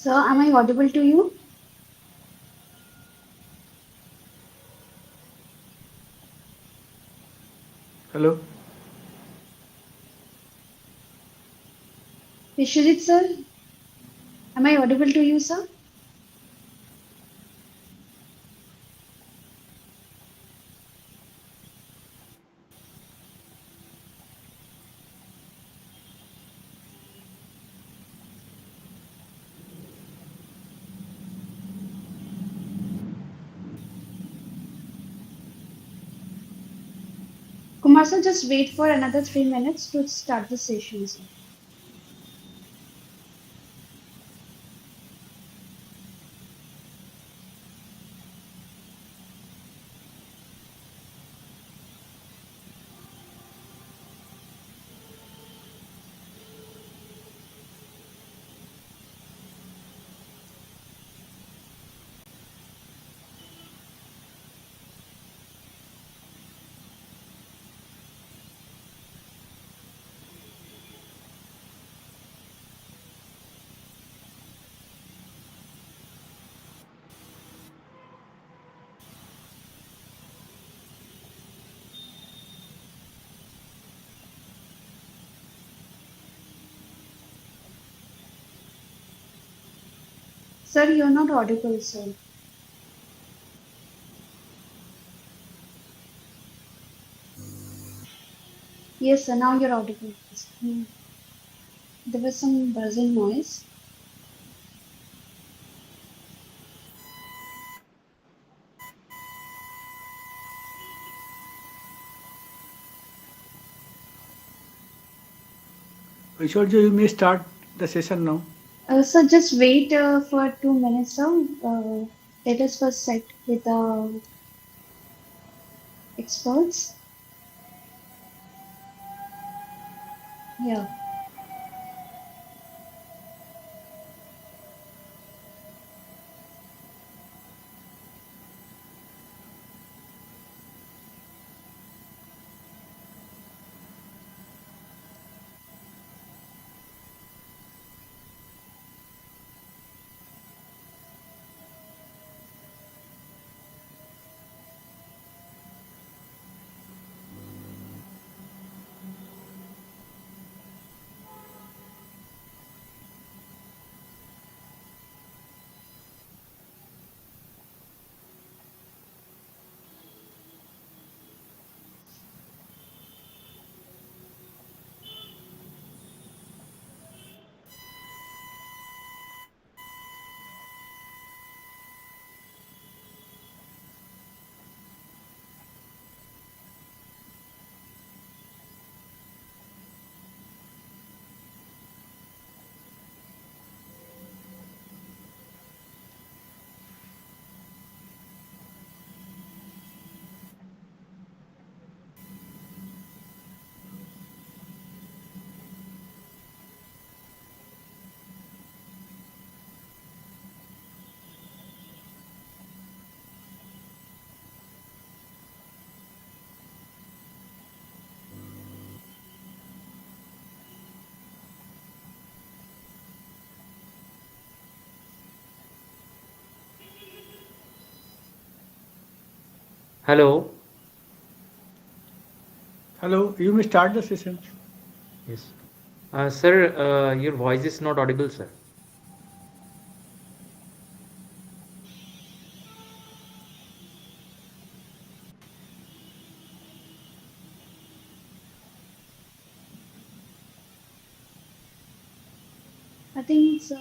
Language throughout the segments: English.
Sir, am I audible to you? Hello. Biswajit sir, am I audible to you, sir? Kumar sir, just wait for another 3 minutes to start the session, sir. Sir, you're not audible, sir. Yes, sir, now you're audible. There was some buzzing noise. Vishwarji, you may start the session now. Sir, just wait for 2 minutes, sir. Let us first set with the experts. Yeah. Hello. Hello, you may start the session. Yes. Sir, your voice is not audible, sir. I think, sir,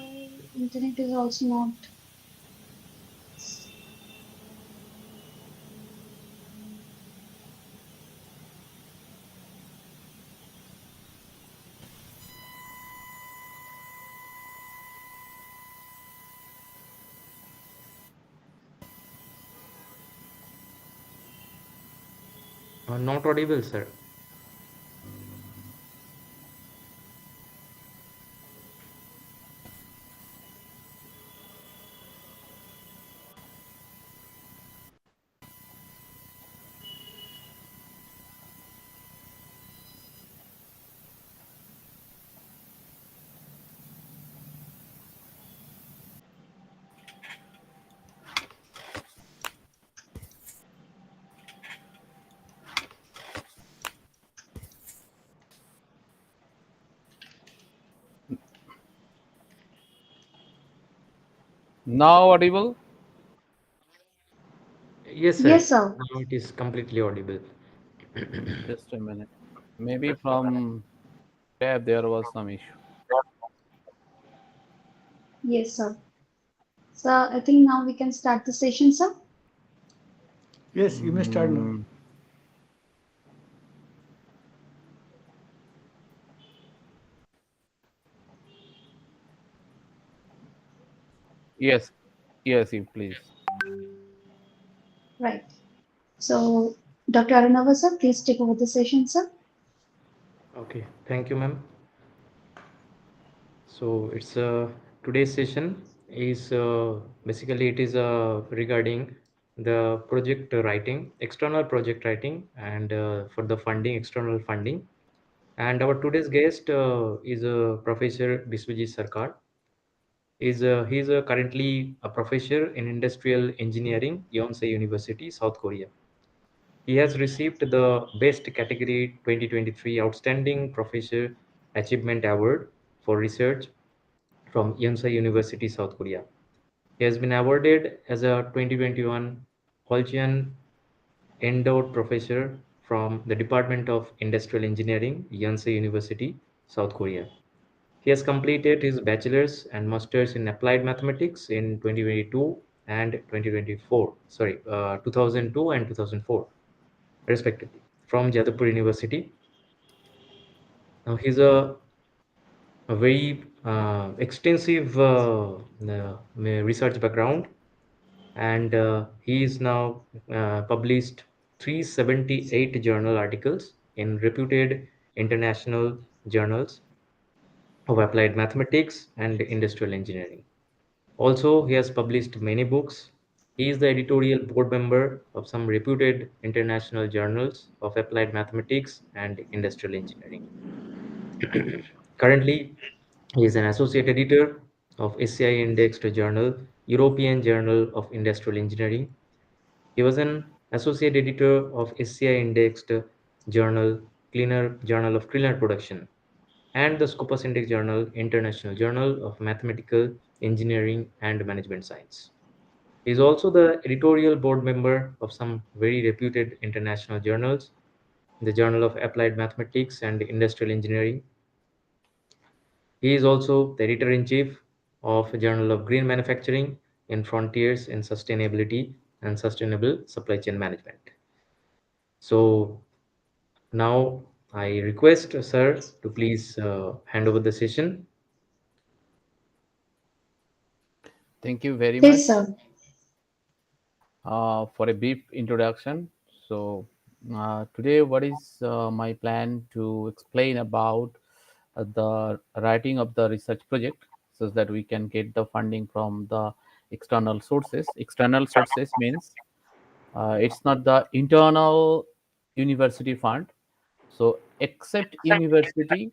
internet is also not. Not audible, sir. Now audible? Yes, sir. Yes, sir. Now it is completely audible. Just a minute. Maybe from tab there was some issue. Yes, sir. So I think now we can start the session, sir. Yes, you may start now. Mm, yes, yes, you please. Right. So, Dr. Arunava, sir, please take over the session, sir. Okay, thank you, ma'am. So it's today's session is basically it is regarding the project writing, external project writing, and for the funding, external funding. And our today's guest is Professor Biswajit Sarkar. He's currently a professor in industrial engineering, Yonsei University, South Korea. He has received the Best Category 2023 Outstanding Professor Achievement Award for research from Yonsei University, South Korea. He has been awarded as a 2021 Holchian Endowed Professor from the Department of Industrial Engineering, Yonsei University, South Korea. He has completed his bachelor's and master's in applied mathematics in 2022 and 2024, 2002 and 2004, respectively, from Jadavpur University. Now, he's a very extensive research background, and he is now published 378 journal articles in reputed international journals of applied mathematics and industrial engineering. Also, he has published many books. He is the editorial board member of some reputed international journals of applied mathematics and industrial engineering. Currently, he is an associate editor of SCI indexed journal, European Journal of Industrial Engineering. He was an associate editor of SCI indexed journal, Journal of Cleaner Production, and the Scopus Index Journal, International Journal of Mathematical Engineering and Management Science. He is also the editorial board member of some very reputed international journals, the Journal of Applied Mathematics and Industrial Engineering. He is also the editor-in-chief of Journal of Green Manufacturing in Frontiers in Sustainability and Sustainable Supply Chain Management. So now I request sir to please hand over the session. Thank you very Yes, much sir. for a brief introduction. So, today, what is my plan to explain about the writing of the research project so that we can get the funding from the external sources. External sources means it's not the internal university fund. So, except university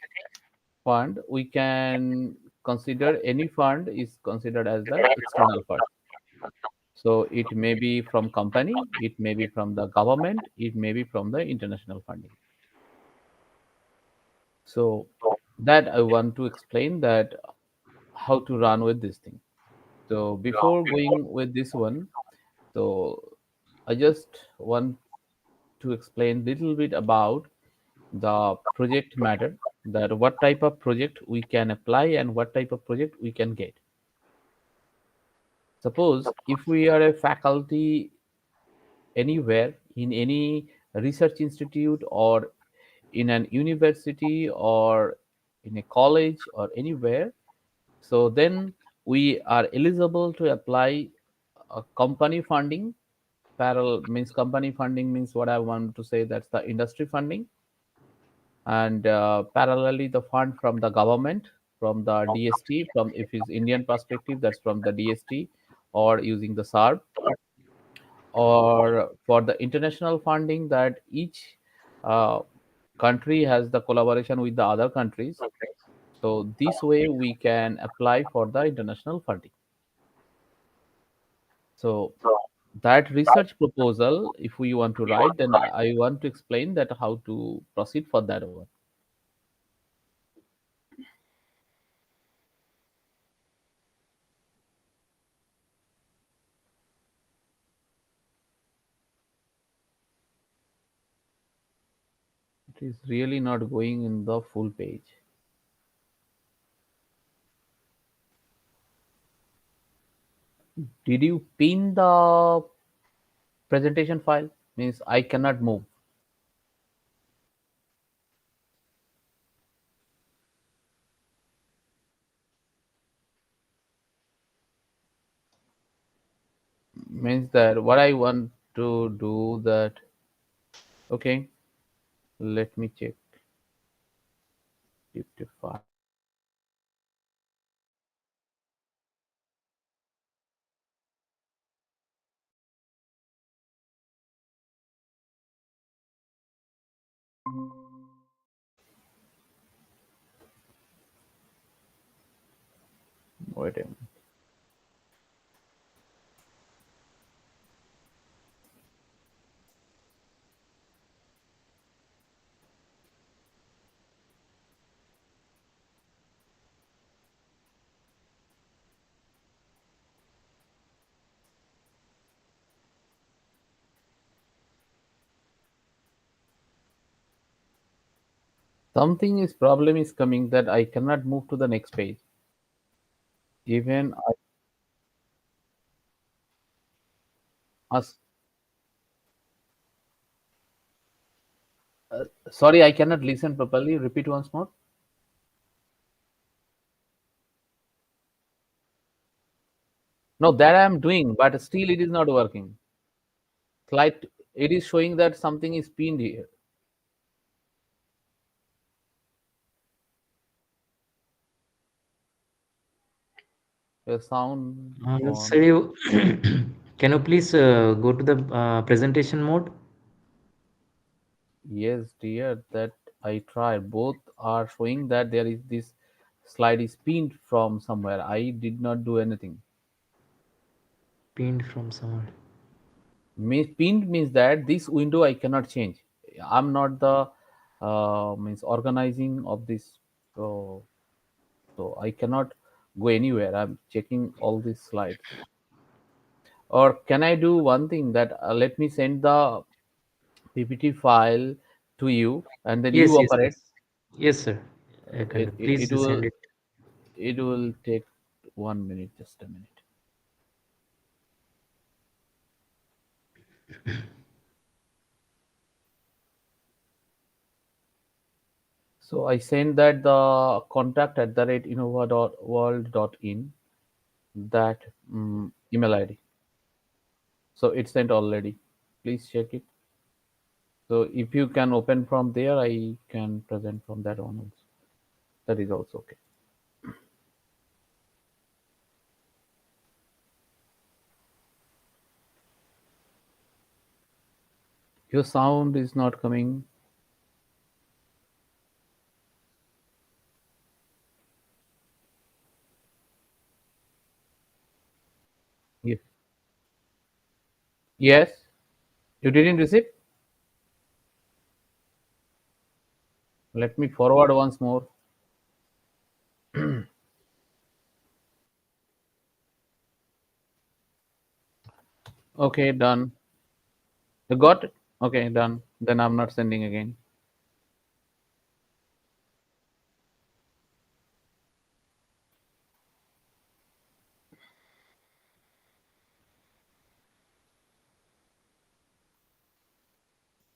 fund, we can consider any fund is considered as the external fund. So it may be from company, it may be from the government, it may be from the international funding. So that I want to explain that how to run with this thing. So before going with this one, so I just want to explain little bit about the project matter, that what type of project we can apply and what type of project we can get. Suppose if we are a faculty anywhere in any research institute or in an university or in a college or anywhere, so then we are eligible to apply a company funding. Parallel means company funding means what I want to say, that's the industry funding, and parallelly the fund from the government, from the DST, from if it's Indian perspective, that's from the DST or using the SARB, or for the international funding that each uh, country has the collaboration with the other countries. So this way we can apply for the international funding. So that research proposal, if we want to write, then I want to explain that how to proceed for that one. is really not going in the full page. Did you pin the presentation file? Means I cannot move. Means that what I want to do that. Okay, let me check. 55. Wait a minute. Something is problem is coming that I cannot move to the next page. Even I ask. Sorry, I cannot listen properly. Repeat once more. No, that I am doing, but still it is not working. Slight, it is showing that something is pinned here. A sound Sir, on. you can you please go to the presentation mode? Yes, dear, that I tried. Both are showing that there is this slide is pinned from somewhere. I did not do anything. Pinned from somewhere. Pinned means that this window I cannot change. I'm not the means organizing of this, so I cannot go anywhere. I'm checking all these slides. Or can I do one thing that let me send the PPT file to you, and then Yes, you yes, operate. yes. Yes, sir. I can do. It, it, Please it will send it. it will take 1 minute, just a minute. So I send that the contact at the rate innova.world.in, that email ID. So it's sent already. Please check it. So if you can open from there, I can present from that on also. That is also okay. Your sound is not coming. Ye- Yes, you didn't receive. Let me forward once more. Okay, done. You got it? Okay, done. Then I'm not sending again.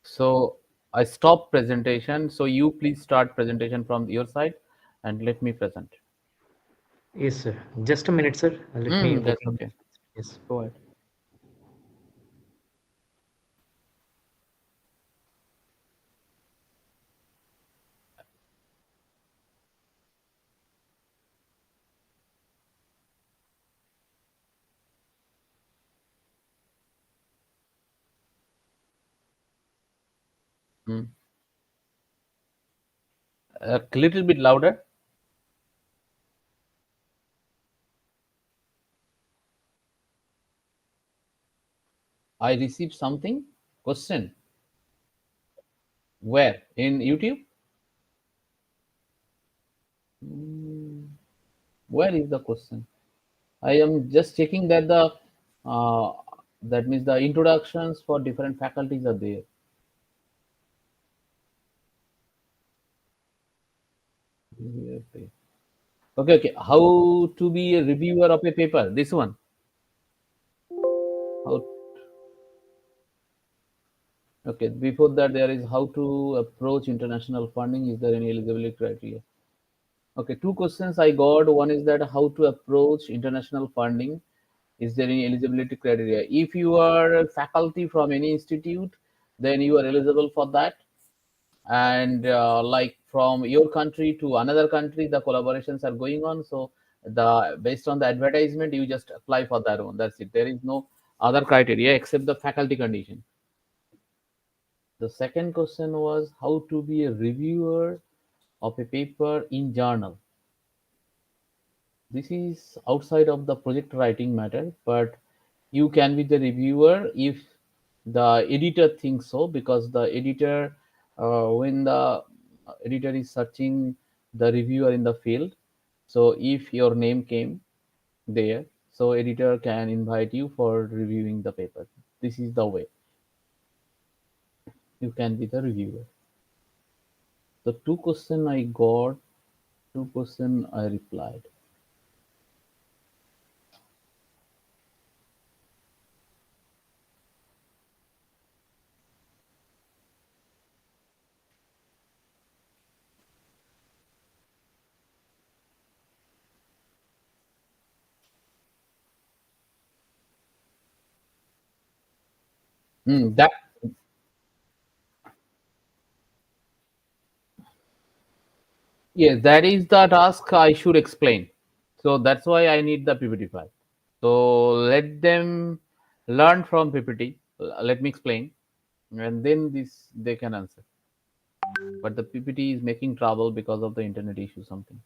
So I stop presentation. So you please start presentation from your side and let me present. Yes, sir. Just a minute, sir. Let me That's open. okay. Yes. Go ahead. Mm. A little bit louder. I received something. Question. Where? In YouTube? Mm, where is the question? I am just checking that the uh, that means the introductions for different faculties are there. Okay, okay. How to be a reviewer of a paper? This one. How? Okay. Before that, there is how to approach international funding. Is there any eligibility criteria? Okay, two questions I got. One is that how to approach international funding. Is there any eligibility criteria? If you are a faculty from any institute, then you are eligible for that. And like from your country to another country, the collaborations are going on. So the based on the advertisement, you just apply for that one. That's it. There is no other criteria except the faculty condition. The second question was how to be a reviewer of a paper in journal. This is outside of the project writing matter, but you can be the reviewer if the editor thinks so, because the editor, when the editor is searching the reviewer in the field, so if your name came there, so editor can invite you for reviewing the paper. This is the way you can be the reviewer. The two question I got, two question I replied. That Yes, that is the task I should explain. So that's why I need the PPT file. So let them learn from PPT. Let me explain, and then this they can answer. But the PPT is making trouble because of the internet issue something.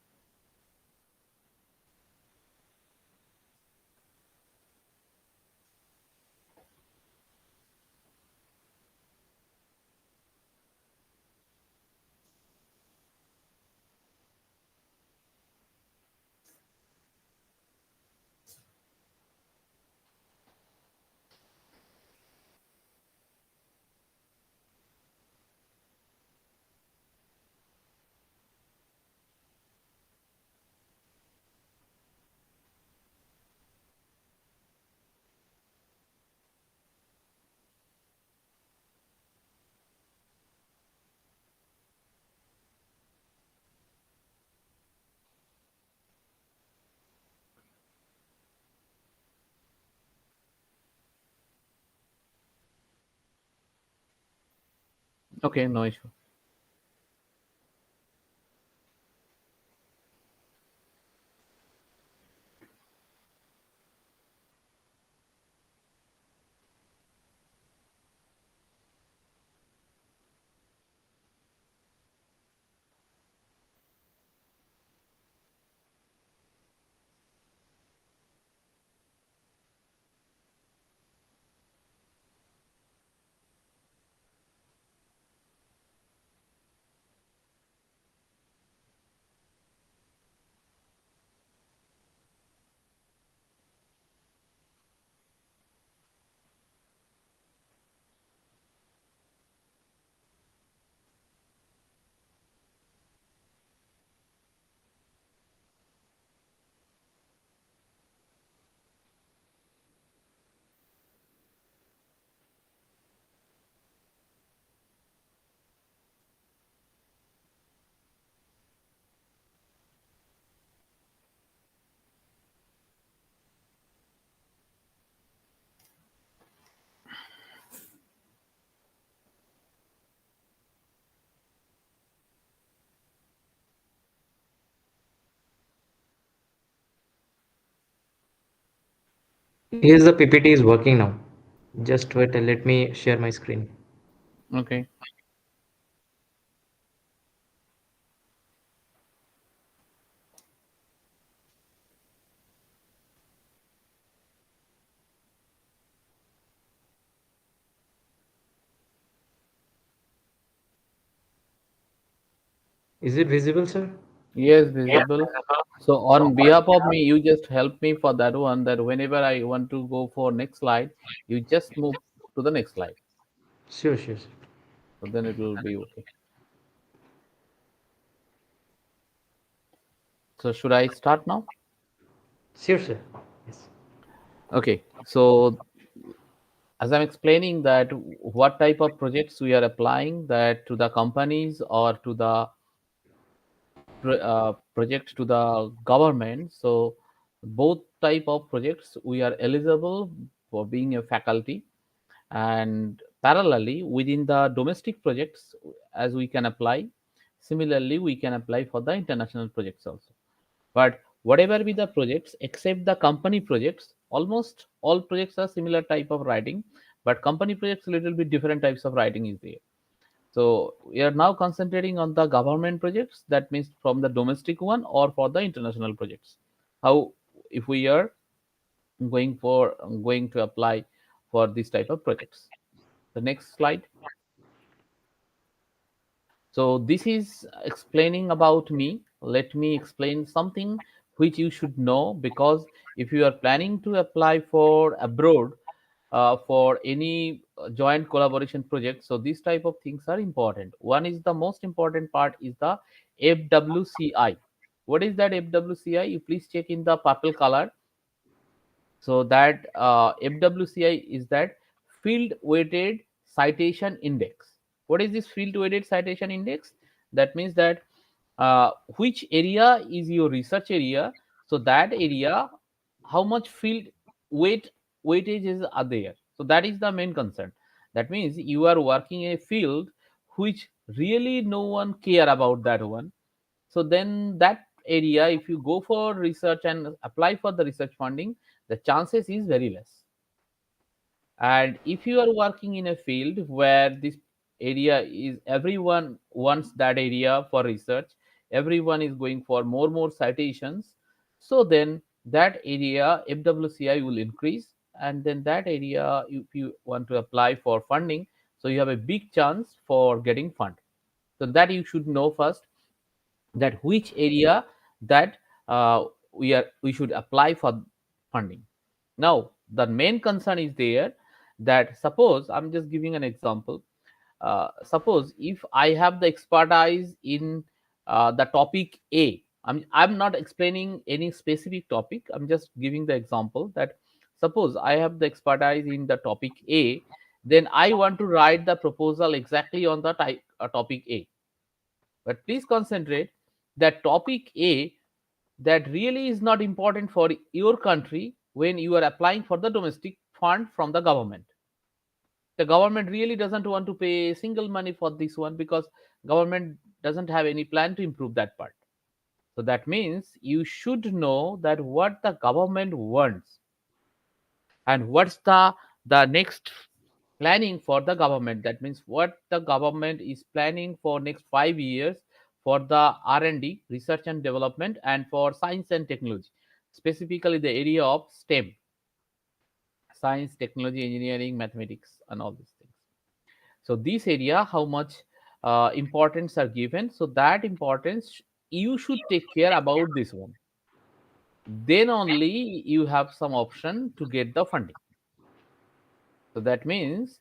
Okay, no issue. Here's the PPT is working now. Just wait and let me share my screen. Okay. Is it visible, sir? Yes, visible. So on behalf of me, you just help me for that one. That whenever I want to go for next slide, you just move to the next slide. Sure, sure, sir. So then it will be okay. So should I start now? Sure, sir. Yes. Okay. So as I'm explaining that what type of projects we are applying that to the companies or to the project to the government. So both type of projects we are eligible for being a faculty, and parallelly within the domestic projects as we can apply, similarly we can apply for the international projects also. But whatever be the projects except the company projects, almost all projects are similar type of writing, but company projects a little bit different types of writing is there. So we are now concentrating on the government projects, that means from the domestic one or for the international projects. How if we are going for going to apply for this type of projects. The next slide. So this is explaining about me. Let me explain something which you should know, because if you are planning to apply for abroad for any joint collaboration project, so these type of things are important. One is the most important part is the FWCI. What is that FWCI? You please check in the purple color. So that FWCI is that field weighted citation index. What is this field weighted citation index? That means that which area is your research area. So that area, how much field weight weightages are there. So that is the main concern. That means you are working in a field which really no one care about that one. So then that area, if you go for research and apply for the research funding, the chances is very less. And if you are working in a field where this area is everyone wants that area for research, everyone is going for more citations, so then that area FWCI will increase, and then that area, if you want to apply for funding, so you have a big chance for getting fund. So that you should know first, that which area that we should apply for funding. Now the main concern is there, that suppose I'm just giving an example. Suppose if I have the expertise in the topic A, I'm not explaining any specific topic, I'm just giving the example that suppose I have the expertise in the topic A, then I want to write the proposal exactly on the topic A. But please concentrate that topic A, that really is not important for your country when you are applying for the domestic fund from the government. The government really doesn't want to pay single money for this one, because government doesn't have any plan to improve that part. So that means you should know that what the government wants, and what's the next planning for the government. That means what the government is planning for next 5 years for the R&D, research and development, and for science and technology, specifically the area of STEM, science, technology, engineering, mathematics, and all these things. So this area, how much importance are given, so that importance you should take care about this one. Then only you have some option to get the funding. So that means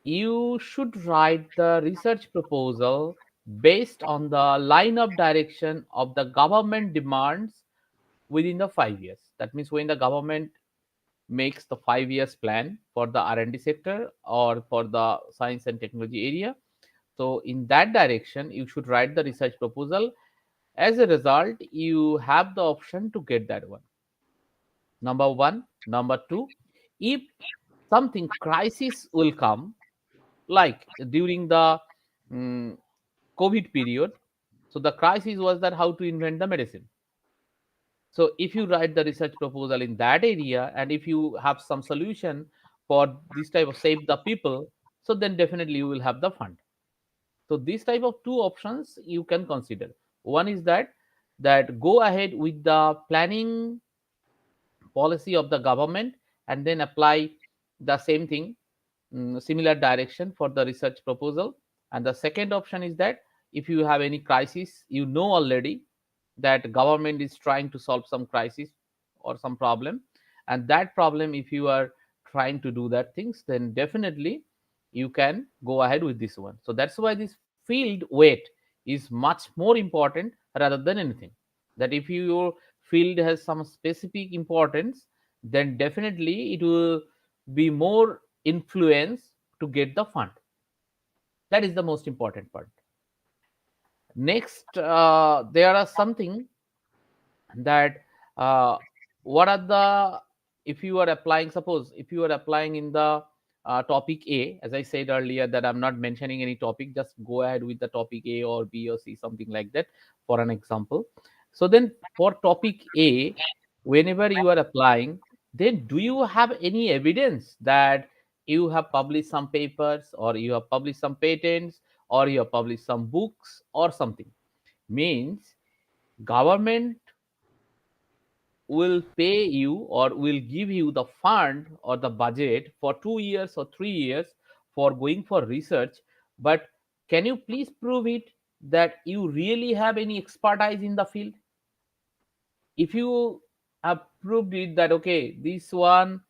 you should write the research proposal based on the line of direction of the government demands within the 5 years. That means when the government makes the 5 years plan for the R&D sector or for the science and technology area, so in that direction you should write the research proposal. As a result, you have the option to get that one. Number one. Number two, if something crisis will come, like during the mm, COVID period. So the crisis was that how to invent the medicine. So if you write the research proposal in that area, and if you have some solution for this type of save the people, so then definitely you will have the fund. So this type of two options you can consider. One is that go ahead with the planning policy of the government and then apply the same thing, similar direction for the research proposal. And the second option is that if you have any crisis, you know already that government is trying to solve some crisis or some problem, and that problem, if you are trying to do that things, then definitely you can go ahead with this one. So that's why this field weight is much more important rather than anything. that if your field has some specific importance, then definitely it will be more influence to get the fund. That is the most important part. Next, there are something that uh, what are the, if you are applying, suppose if you are applying in the topic A, as I said earlier that I'm not mentioning any topic, just go ahead with the topic A or B or C, something like that, for an example. So then for topic A, whenever you are applying, then do you have any evidence that you have published some papers, or you have published some patents, or you have published some books or something? Means government will pay you or will give you the fund or the budget for 2 years or 3 years for going for research, but can you please prove it that you really have any expertise in the field? If you have proved it that okay, this one,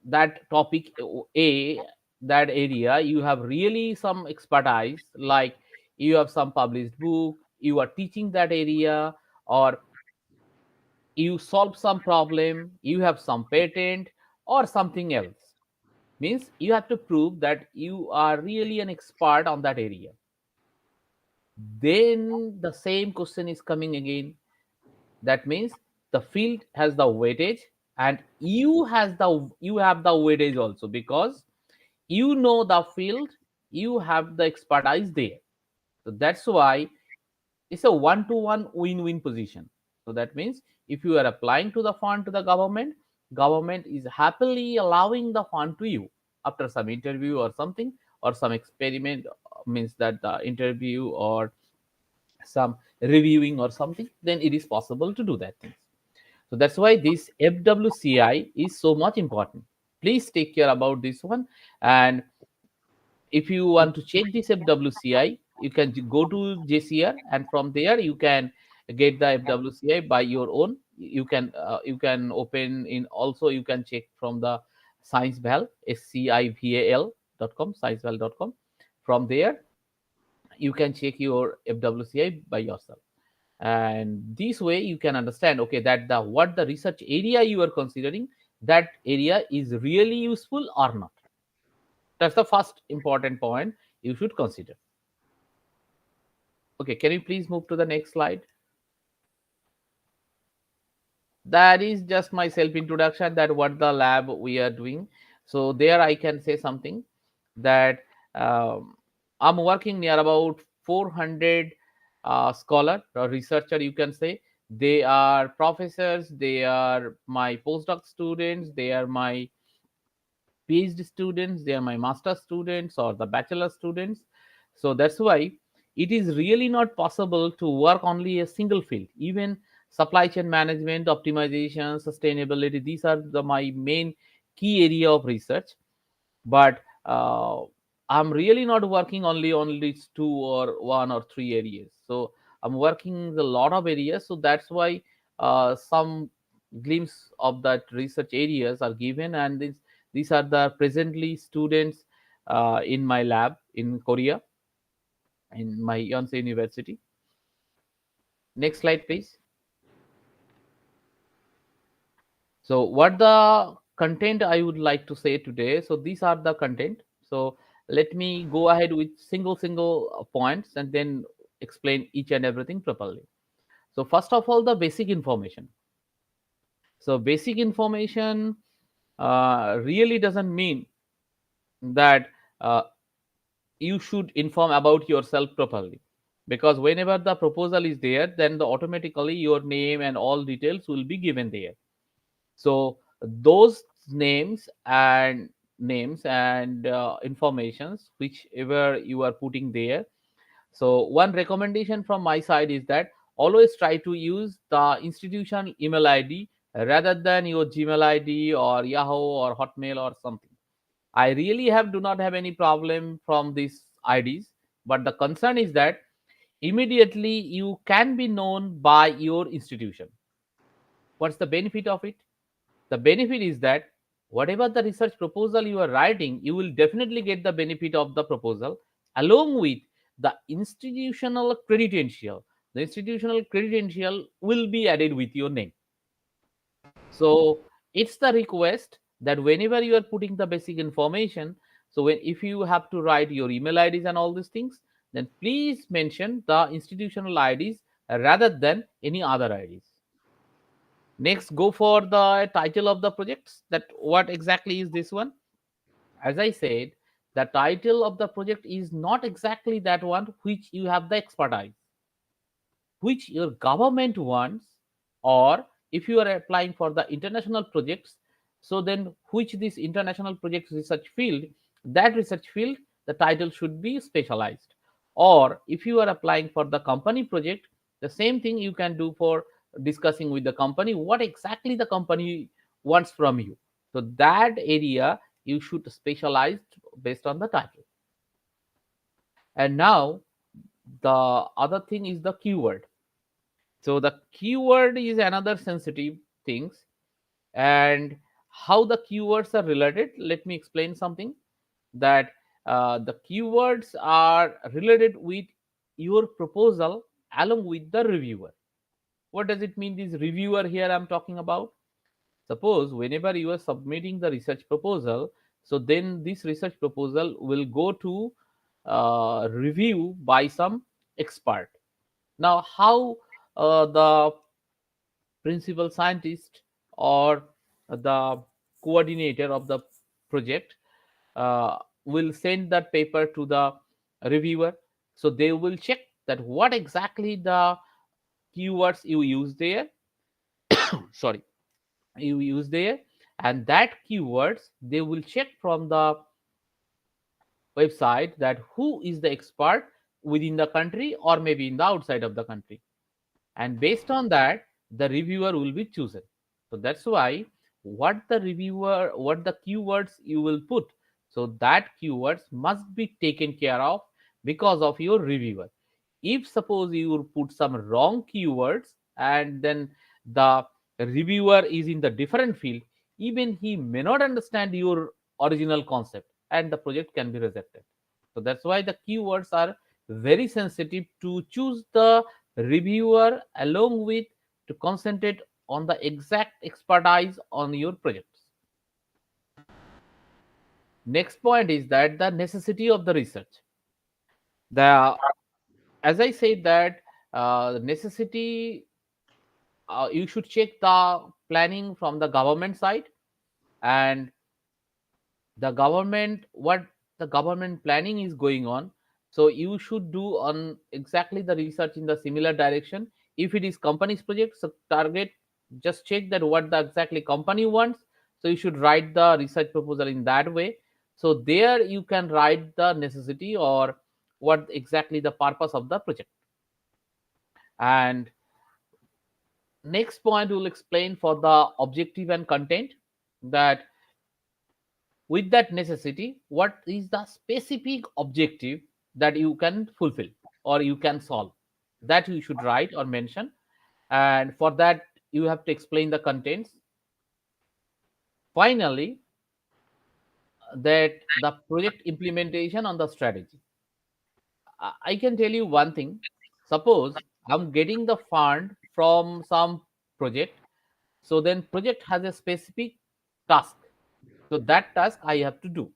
that topic A, that area you have really some expertise, like you have some published book, you are teaching that area, or you solve some problem, you have some patent or something else, means you have to prove that you are really an expert on that area. Then the same question is coming again. That means the field has the weightage, and you have the weightage also, because you know the field, you have the expertise there. So that's why it's a one-to-one win-win position. So that means if you are applying to the fund to the government, government is happily allowing the fund to you after some interview or something, or some experiment, means that the interview or some reviewing or something, then it is possible to do that things. So that's why this FWCI is so much important. Please take care about this one. And if you want to check this FWCI, you can go to JCR, and from there you can get the FWCI by your own. You can open in, also you can check from the ScienceVal, SCIVAL.com, ScienceVal.com. From there you can check your FWCI by yourself, and this way you can understand okay that the what the research area you are considering, that area is really useful or not. That's the first important point you should consider. Okay, can you please move to the next slide? That is just my self introduction, that what the lab we are doing. So there I can say something that I'm working near about 400 scholar or researcher, you can say. They are professors, they are my postdoc students, they are my PhD students, they are my master students or the bachelor students. So that's why it is really not possible to work only a single field. Even supply chain management, optimization, sustainability, these are my main key area of research. But I'm really not working only on these two or one or three areas. So I'm working a lot of areas. So that's why some glimpse of that research areas are given, and these are the presently students in my lab in Korea, in my Yonsei University. Next slide, please. So what the content I would like to say today? So these are the content. So let me go ahead with single points and then explain each and everything properly. So first of all, the basic information. So basic information really doesn't mean that you should inform about yourself properly, because whenever the proposal is there, then automatically your name and all details will be given there. So those names and informations whichever you are putting there. So one recommendation from my side is that always try to use the institution email ID rather than your Gmail ID or Yahoo or Hotmail or something. I really do not have any problem from these IDs, but the concern is that immediately you can be known by your institution. What's the benefit of it? The benefit is that whatever the research proposal you are writing, you will definitely get the benefit of the proposal along with the institutional credential. the institutional credential will be added with your name. So it's the request that whenever you are putting the basic information, so when if you have to write your email IDs and all these things, then please mention the institutional IDs rather than any other IDs. Next, go for the title of the projects. That what exactly is this one? As I said, the title of the project is not exactly that one which you have the expertise, which your government wants, or if you are applying for the international projects, so then which this international project research field, that research field, the title should be specialized. Or if you are applying for the company project, the same thing you can do for discussing with the company what exactly the company wants from you. So that area you should specialize based on the title. And now the other thing is the keyword. So the keyword is another sensitive things, and how the keywords are related. Let me explain something that the keywords are related with your proposal along with the reviewer. What does it mean? This reviewer here I'm talking about. Suppose whenever you are submitting the research proposal, so then this research proposal will go to review by some expert. Now, how the principal scientist or the coordinator of the project will send that paper to the reviewer, so they will check that what exactly the keywords you use there, sorry, you use there, and that keywords they will check from the website that who is the expert within the country or maybe in the outside of the country, and based on that the reviewer will be chosen. So that's why what the keywords you will put, so that keywords must be taken care of because of your reviewer. If suppose you put some wrong keywords and then the reviewer is in the different field, even he may not understand your original concept and the project can be rejected. So that's why the keywords are very sensitive to choose the reviewer along with to concentrate on the exact expertise on your projects. Next point is that the necessity of the research. The as I said that necessity, you should check the planning from the government side, and the government what the government planning is going on, so you should do on exactly the research in the similar direction. If it is company's project, so target, just check that what the exactly company wants, so you should write the research proposal in that way. So there you can write the necessity or what exactly the purpose of the project. And next point will explain for the objective and content, that with that necessity what is the specific objective that you can fulfill or you can solve, that you should write or mention. And for that you have to explain the contents. Finally, that the project implementation on the strategy. I can tell you one thing. Suppose I'm getting the fund from some project, so then project has a specific task, so that task I have to do.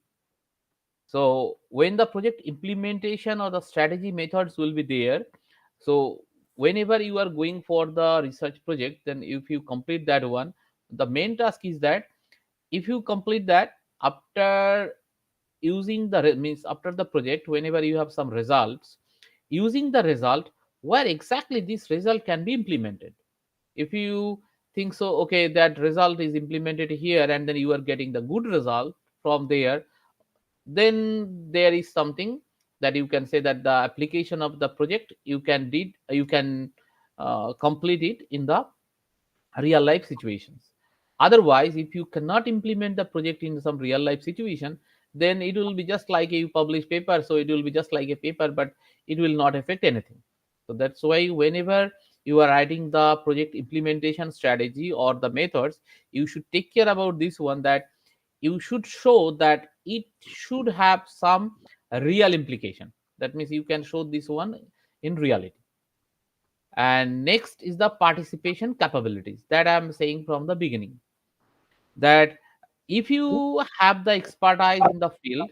So when the project implementation or the strategy methods will be there, so whenever you are going for the research project, then if you complete that one, the main task is that if you complete that after using the means after the project, whenever you have some results, using the result where exactly this result can be implemented. If you think so, okay, that result is implemented here and then you are getting the good result from there, then there is something that you can say that the application of the project you can complete it in the real life situations. Otherwise, if you cannot implement the project in some real life situation, then it will be just like you publish paper, so it will be just like a paper, but it will not affect anything. So that's why whenever you are writing the project implementation strategy or the methods, you should take care about this one, that you should show that it should have some real implication. That means you can show this one in reality. And next is the participation capabilities that I'm saying from the beginning, that if you have the expertise in the field,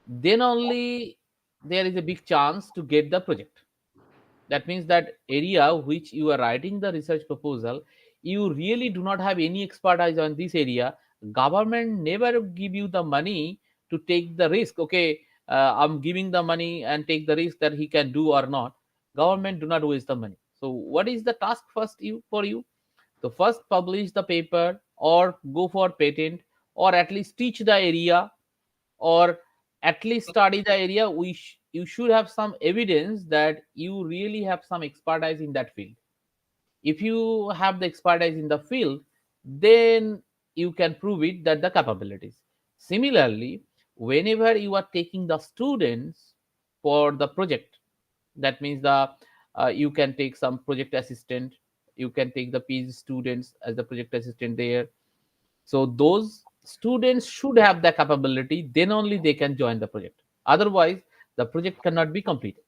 then only there is a big chance to get the project. That means that area which you are writing the research proposal, you really do not have any expertise on this area. Government never give you the money to take the risk. Okay, I'm giving the money and take the risk that he can do or not. Government do not waste the money. So what is the task first you for you? So first publish the paper or go for patent, or at least teach the area, or at least study the area. You should have some evidence that you really have some expertise in that field. If you have the expertise in the field, then you can prove it that the capabilities. Similarly, whenever you are taking the students for the project, that means the you can take some project assistant, you can take the PhD students as the project assistant there. So those students should have the capability, then only they can join the project. Otherwise, the project cannot be completed.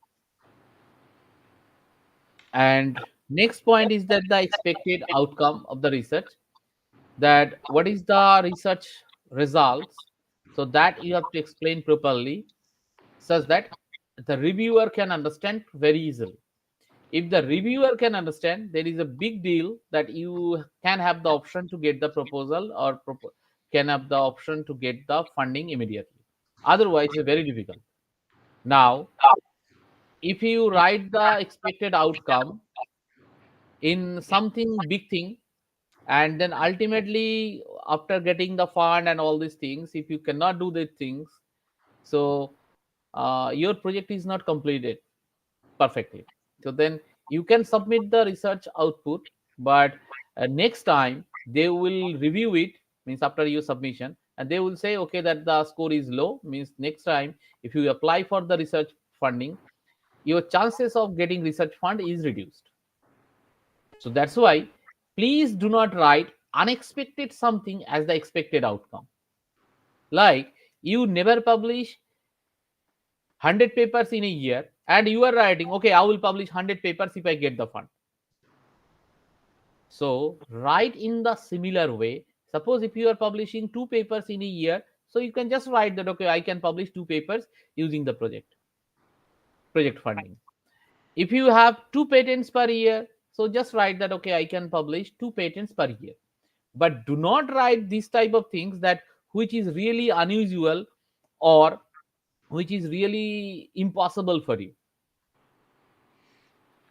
And next point is that the expected outcome of the research, that what is the research results, so that you have to explain properly such that the reviewer can understand very easily. If the reviewer can understand, there is a big deal that you can have the option to get the proposal, or can have the option to get the funding immediately. Otherwise it's very difficult. Now if you write the expected outcome in something big thing, and then ultimately after getting the fund and all these things, if you cannot do these things, so your project is not completed perfectly. So then you can submit the research output, but next time they will review it, means after your submission, and they will say okay that the score is low, means next time if you apply for the research funding, your chances of getting research fund is reduced. So that's why please do not write unexpected something as the expected outcome. Like you never publish 100 papers in a year, and you are writing okay I will publish 100 papers if I get the fund. So write in the similar way. Suppose if you are publishing 2 papers in a year, so you can just write that okay I can publish 2 papers using the project funding. If you have 2 patents per year, so just write that okay I can publish 2 patents per year. But do not write this type of things that which is really unusual, or which is really impossible for you.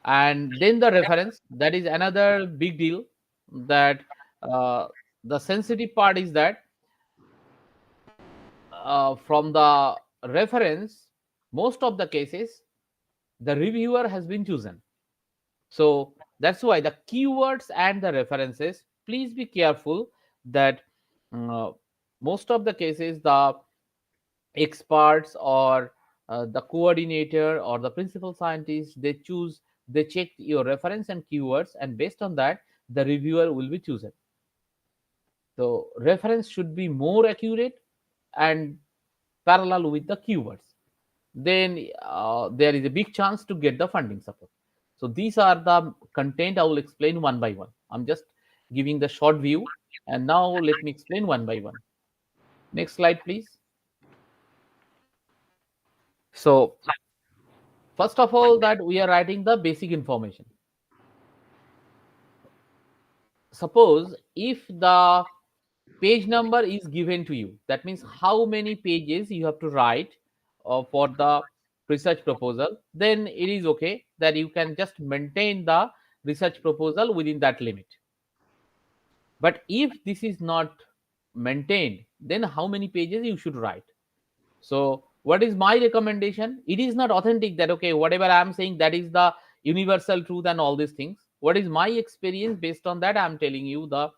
And then the reference, that is another big deal, that uh, the sensitive part is that from the reference, most of the cases the reviewer has been chosen. So that's why the keywords and the references, please be careful that uh, most of the cases the experts, or the coordinator, or the principal scientist, they check your reference and keywords, and based on that the reviewer will be chosen. So reference should be more accurate and parallel with the keywords, then there is a big chance to get the funding support. So these are the content I will explain one by one. I'm just giving the short view, and now let me explain one by one. Next slide please. So first of all, that we are writing the basic information. Suppose if the page number is given to you, that means how many pages you have to write for the research proposal, then it is okay that you can just maintain the research proposal within that limit. But if this is not maintained, then how many pages you should write? So what is my recommendation? It is not authentic that okay whatever I am saying that is the universal truth and all these things. What is my experience, based on that I am telling you the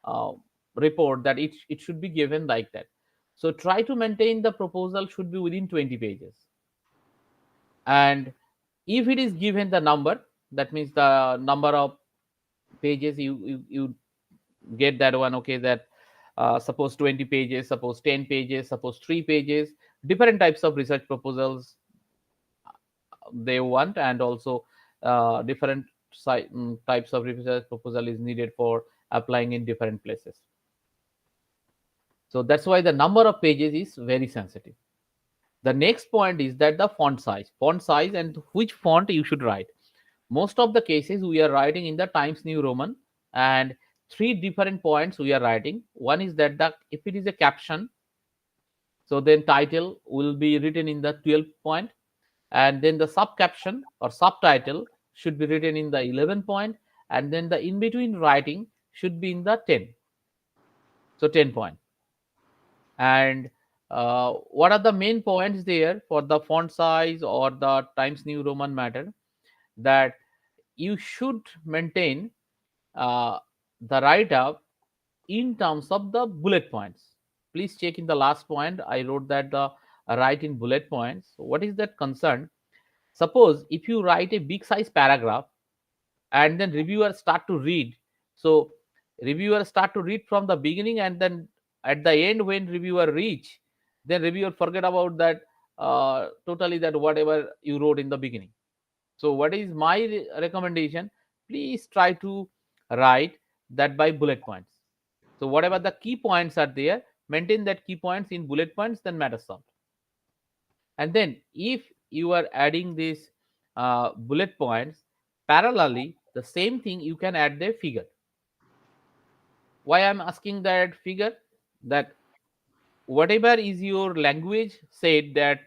uh, report, that it should be given like that. So try to maintain the proposal should be within 20 pages. And if it is given the number, that means the number of pages you get that one, okay, that suppose 20 pages, suppose 10 pages, suppose 3 pages, different types of research proposals they want, and also different types of research proposal is needed for applying in different places. So that's why the number of pages is very sensitive. The next point is that the font size and which font you should write. Most of the cases we are writing in the Times New Roman, and three different points we are writing. One is that if it is a caption, so then title will be written in the 12th point, and then the sub caption or subtitle should be written in the 11th point, and then the in between writing should be in the 10. So 10 point. And what are the main points there for the font size or the Times New Roman matter? That you should maintain uh, the write up in terms of the bullet points. Please check in the last point. I wrote that the write in bullet points. So what is that concern? Suppose if you write a big size paragraph and then reviewer start to read, so reviewer start to read from the beginning, and then at the end when reviewer reach, then reviewer forget about that totally, that whatever you wrote in the beginning. So what is my recommendation? Please try to write that by bullet points. So whatever the key points are there, maintain that key points in bullet points, then matter solved. And then if you are adding these bullet points, parallelly, the same thing you can add the figure. Why I'm asking that figure? That whatever is your language said that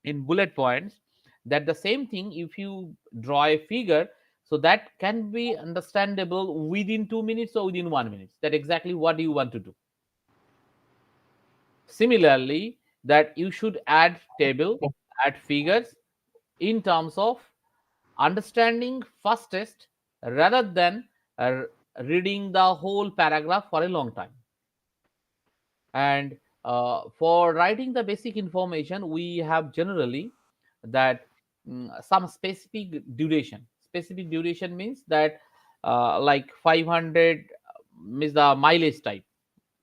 in bullet points, that the same thing if you draw a figure, so that can be understandable within 2 minutes or within 1 minute, that exactly what you want to do. Similarly, that you should add table, add figures in terms of understanding fastest, rather than uh, reading the whole paragraph for a long time. And for writing the basic information, we have generally that some specific duration. Specific duration means that like 500 means the mileage type,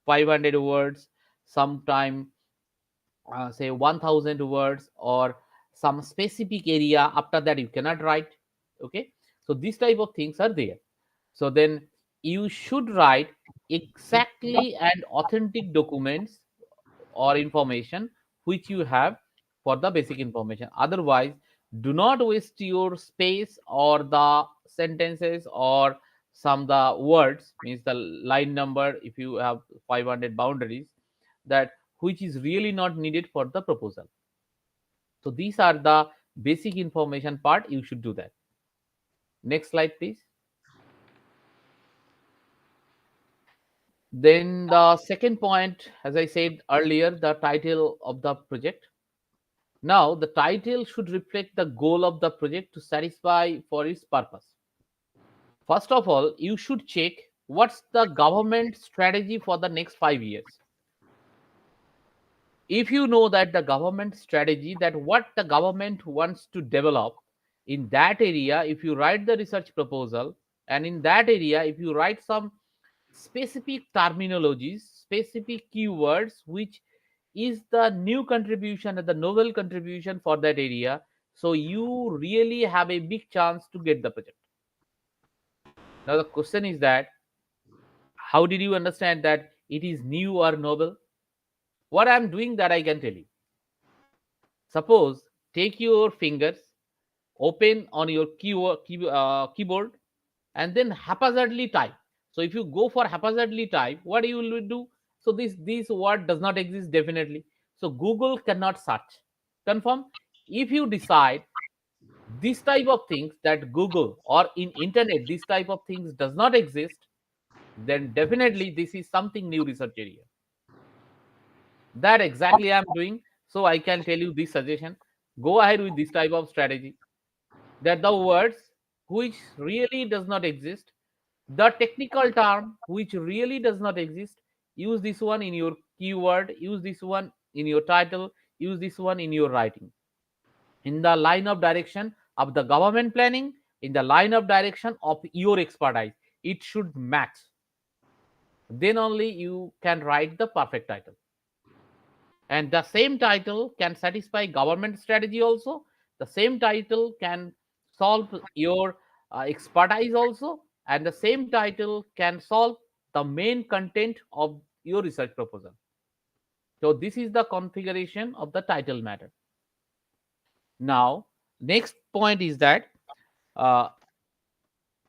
500 words, sometime say 1000 words, or some specific area. After that you cannot write. Okay, so these type of things are there. So then you should write exactly and authentic documents or information which you have for the basic information. Otherwise, do not waste your space or the sentences or some the words, means the line number, if you have 500 boundaries, that which is really not needed for the proposal. So these are the basic information part, you should do that. Next slide please. Then the second point, as I said earlier, the title of the project. Now, the title should reflect the goal of the project to satisfy for its purpose. First of all, you should check what's the government strategy for the next 5 years. If you know that the government strategy, that what the government wants to develop in that area, if you write the research proposal, and in that area, if you write some specific terminologies, specific keywords, which is the new contribution and the novel contribution for that area, so you really have a big chance to get the project. Now the question is that how did you understand that it is new or novel? What I'm doing, that I can tell you. Suppose take your fingers, open on your keyboard, and then haphazardly type. So if you go for haphazardly type, what you will do? So this word does not exist definitely. So Google cannot search. Confirm. If you decide this type of things, that Google or in internet this type of things does not exist, then definitely this is something new research area. That exactly I'm doing. So I can tell you this suggestion. Go ahead with this type of strategy. That the words which really does not exist, the technical term which really does not exist, use this one in your keyword, use this one in your title, use this one in your writing. In the line of direction of the government planning, in the line of direction of your expertise, it should match. Then only you can write the perfect title. And the same title can satisfy government strategy also. The same title can solve your expertise also, and the same title can solve the main content of your research proposal. So this is the configuration of the title matter. Now, next point is that uh,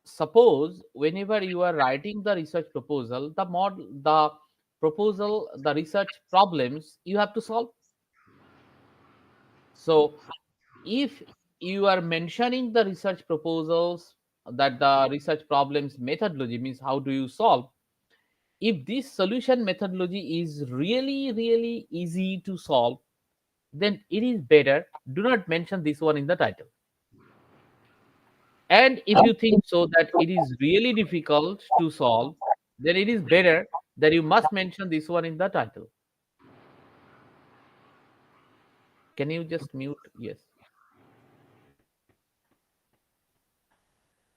suppose whenever you are writing the research proposal, the proposal, the research problems you have to solve. So if you are mentioning the research proposals, that the research problems methodology means how do you solve, if this solution methodology is really easy to solve, then it is better do not mention this one in the title. And if you think so that it is really difficult to solve, then it is better that you must mention this one in the title. Can you just mute? Yes.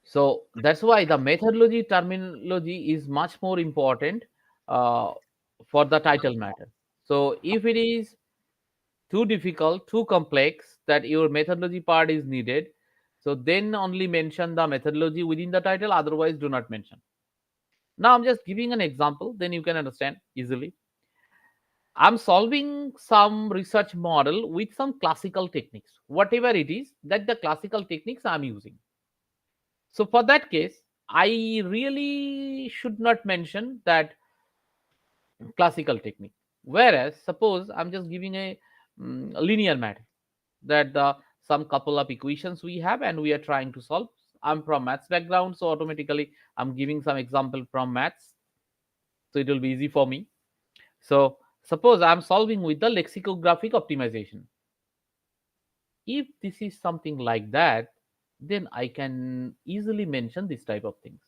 So that's why the methodology terminology is much more important uh, for the title matter. So if it is too difficult, too complex that your methodology part is needed, so then only mention the methodology within the title, otherwise do not mention. Now I'm just giving an example, then you can understand easily. I'm solving some research model with some classical techniques, whatever it is that the classical techniques I'm using. So for that case, I really should not mention that classical technique. Whereas suppose I'm just giving a linear matter, that the some couple of equations we have and we are trying to solve. I'm from maths background, so automatically I'm giving some example from maths, so it will be easy for me. So suppose I'm solving with the lexicographic optimization. If this is something like that, then I can easily mention this type of things.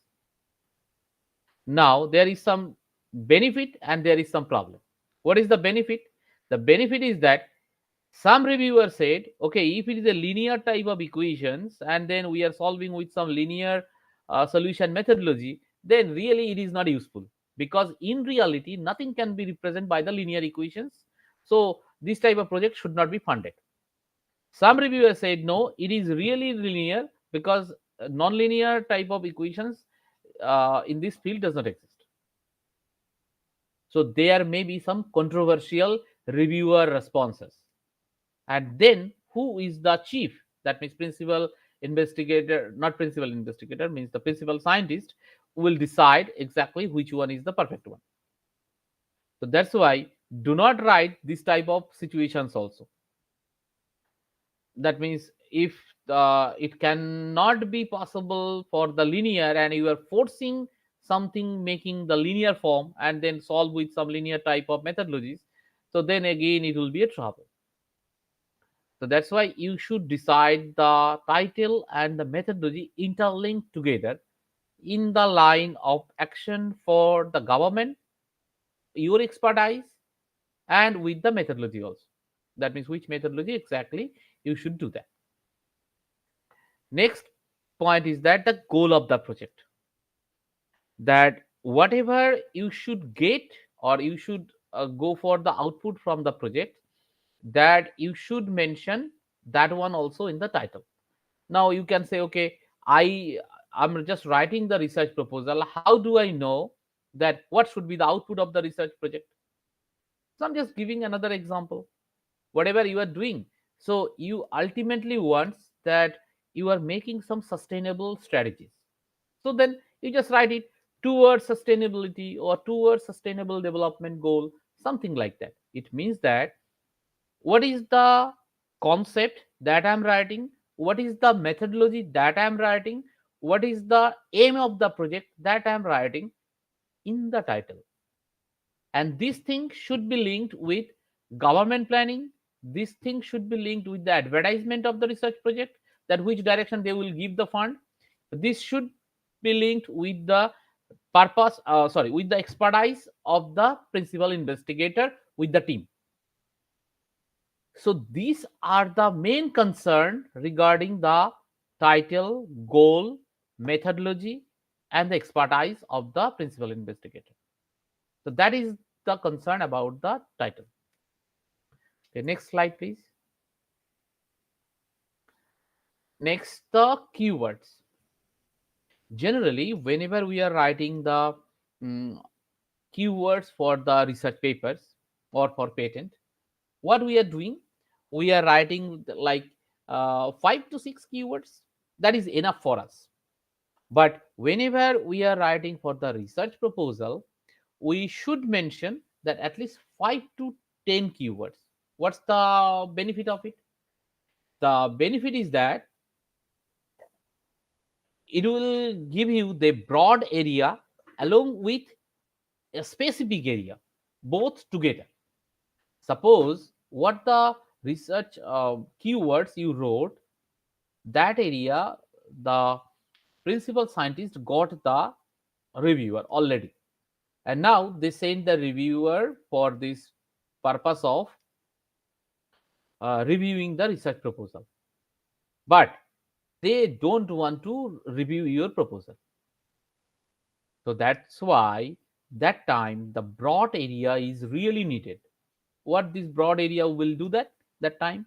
Now there is some benefit and there is some problem. What is the benefit? The benefit is that some reviewer said, okay, if it is a linear type of equations and then we are solving with some linear solution methodology, then really it is not useful, because in reality nothing can be represented by the linear equations. So this type of project should not be funded. Some reviewers said no, it is really linear, because non-linear type of equations in this field does not exist. So there may be some controversial reviewer responses. And then who is the chief? That means principal investigator, not principal investigator, means the principal scientist will decide exactly which one is the perfect one. So that's why do not write this type of situations also. That means if it cannot be possible for the linear and you are forcing something making the linear form and then solve with some linear type of methodologies, so then again it will be a trouble. So that's why you should decide the title and the methodology interlinked together in the line of action for the government, your expertise, and with the methodology also. That means which methodology exactly you should do that. Next point is that the goal of the project, that whatever you should get or you should go for the output from the project, that you should mention that one also in the title. Now you can say, okay, I'm just writing the research proposal, how do I know that what should be the output of the research project? So I'm just giving another example. Whatever you are doing, so you ultimately want that you are making some sustainable strategies, so then you just write it towards sustainability or towards sustainable development goal, something like that. It means that what is the concept that I'm writing, what is the methodology that I'm writing, what is the aim of the project that I'm writing in the title. And this thing should be linked with government planning, this thing should be linked with the advertisement of the research project, that which direction they will give the fund. This should be linked with the with the expertise of the principal investigator with the team. So these are the main concern regarding the title, goal, methodology, and the expertise of the principal investigator. So that is the concern about the title. Okay, next slide, please. Next, the keywords. Generally, whenever we are writing the mm, keywords for the research papers or for patent, what we are doing, we are writing like 5 to 6 keywords. That is enough for us. But whenever we are writing for the research proposal, we should mention that at least 5 to 10 keywords. What's the benefit of it? The benefit is that it will give you the broad area along with a specific area, both together. Suppose what the research keywords you wrote, that area, the principal scientist got the reviewer already, and now they send the reviewer for this purpose of reviewing the research proposal, but they don't want to review your proposal. So that's why that time the broad area is really needed. What this broad area will do, that time,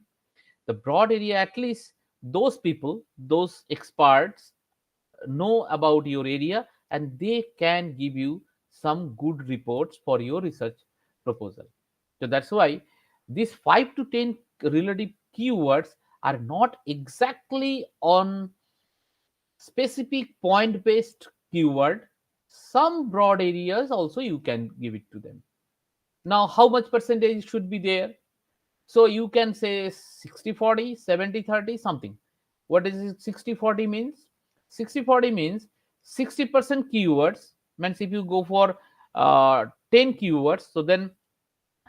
the broad area, at least those people, those experts know about your area, and they can give you some good reports for your research proposal. So that's why these 5 to 10 relative keywords are not exactly on specific point based keyword. Some broad areas also you can give it to them. Now how much percentage should be there? So you can say 60/40, 70/30, something. What is it 60/40 means? 60/40 means 60% keywords. Means if you go for 10 keywords, so then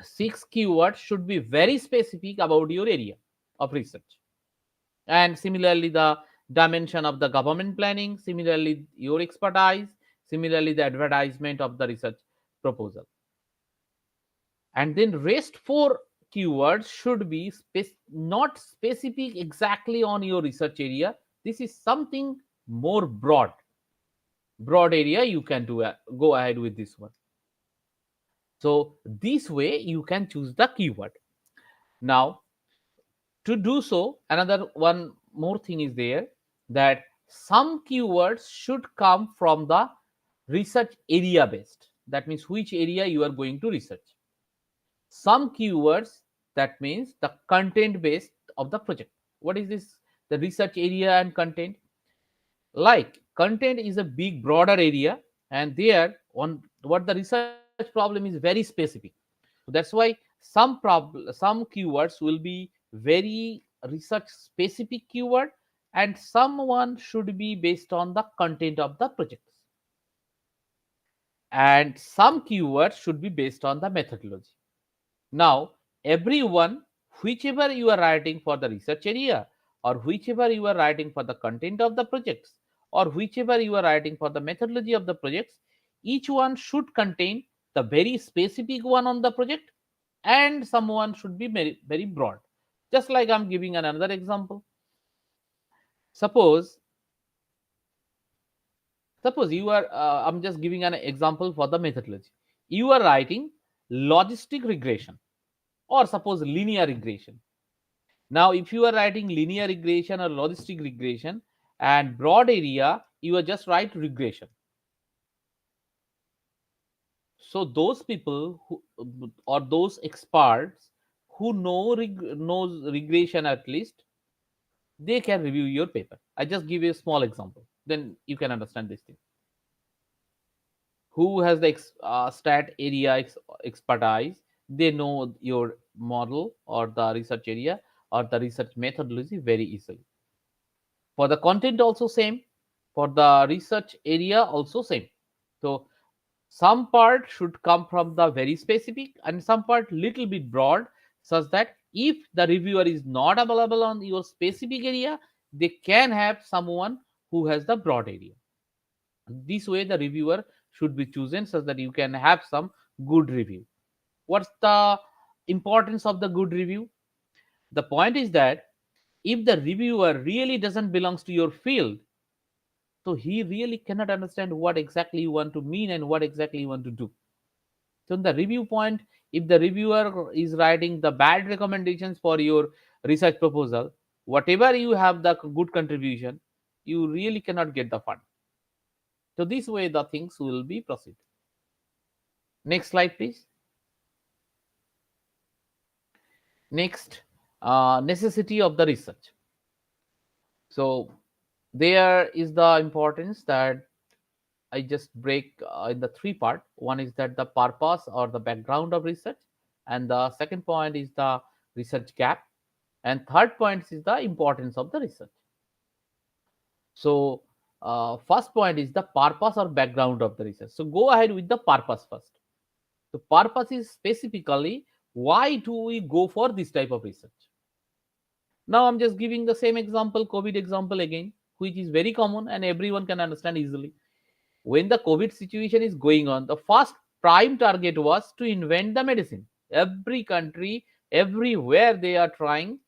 6 keywords should be very specific about your area of research. And similarly, the dimension of the government planning, similarly, your expertise, similarly, the advertisement of the research proposal. And then rest 4 keywords should be not specific exactly on your research area. This is something more broad area. You can do go ahead with this one. So this way you can choose the keyword. Now to do so, another one more thing is there, that some keywords should come from the research area based. That means which area you are going to research. Some keywords, that means the content based of the project. What is this? The research area and content. Like content is a big broader area, and there on what the research problem is very specific. So that's why some keywords will be very research specific keyword, and someone should be based on the content of the projects, and some keywords should be based on the methodology. Now, everyone, whichever you are writing for the research area, or whichever you are writing for the content of the projects, or whichever you are writing for the methodology of the projects, each one should contain the very specific one on the project, and someone should be very, very broad. Just like I'm giving another example. Suppose, suppose you are, I'm just giving an example for the methodology. You are writing logistic regression, or suppose linear regression. Now, if you are writing linear regression or logistic regression and broad area, you are just write regression. So those people who, or those experts who knows regression at least, they can review your paper. I just give you a small example, then you can understand this thing. Who has the stat area expertise? They know your model or the research area or the research methodology very easily. For the content also same, for the research area also same. So some part should come from the very specific and some part little bit broad, such that if the reviewer is not available on your specific area, they can have someone who has the broad area. This way the reviewer should be chosen such that you can have some good review. What's the importance of the good review? The point is that if the reviewer really doesn't belongs to your field, so he really cannot understand what exactly you want to mean and what exactly you want to do. So in the review point, if the reviewer is writing the bad recommendations for your research proposal, Whatever you have the good contribution, you really cannot get the fund. So this way the things will be proceed. Next slide, please. Next, necessity of the research. So there is the importance that I just break in the three part. One is that the purpose or the background of research, and the second point is the research gap, and third point is the importance of the research. So first point is the purpose or background of the research. So go ahead with the purpose first. The purpose is specifically why do we go for this type of research. Now I'm just giving the same example, COVID example again, which is very common and everyone can understand easily. When the COVID situation is going on, the first prime target was to invent the medicine. Every country, everywhere they are trying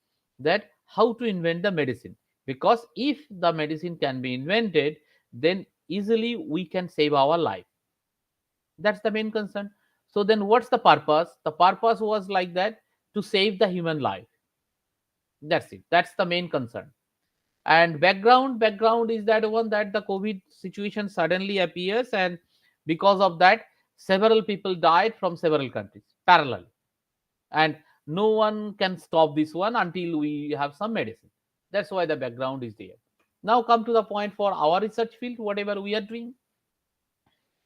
that how to invent the medicine. Because if the medicine can be invented, then easily we can save our life. That's the main concern. So then what's the purpose? The purpose was like that to save the human life. That's it. That's the main concern. And background is that one that the COVID situation suddenly appears, and because of that several people died from several countries parallel, and no one can stop this one until we have some medicine. That's why the background is there. Now come to the point for our research field, whatever we are doing.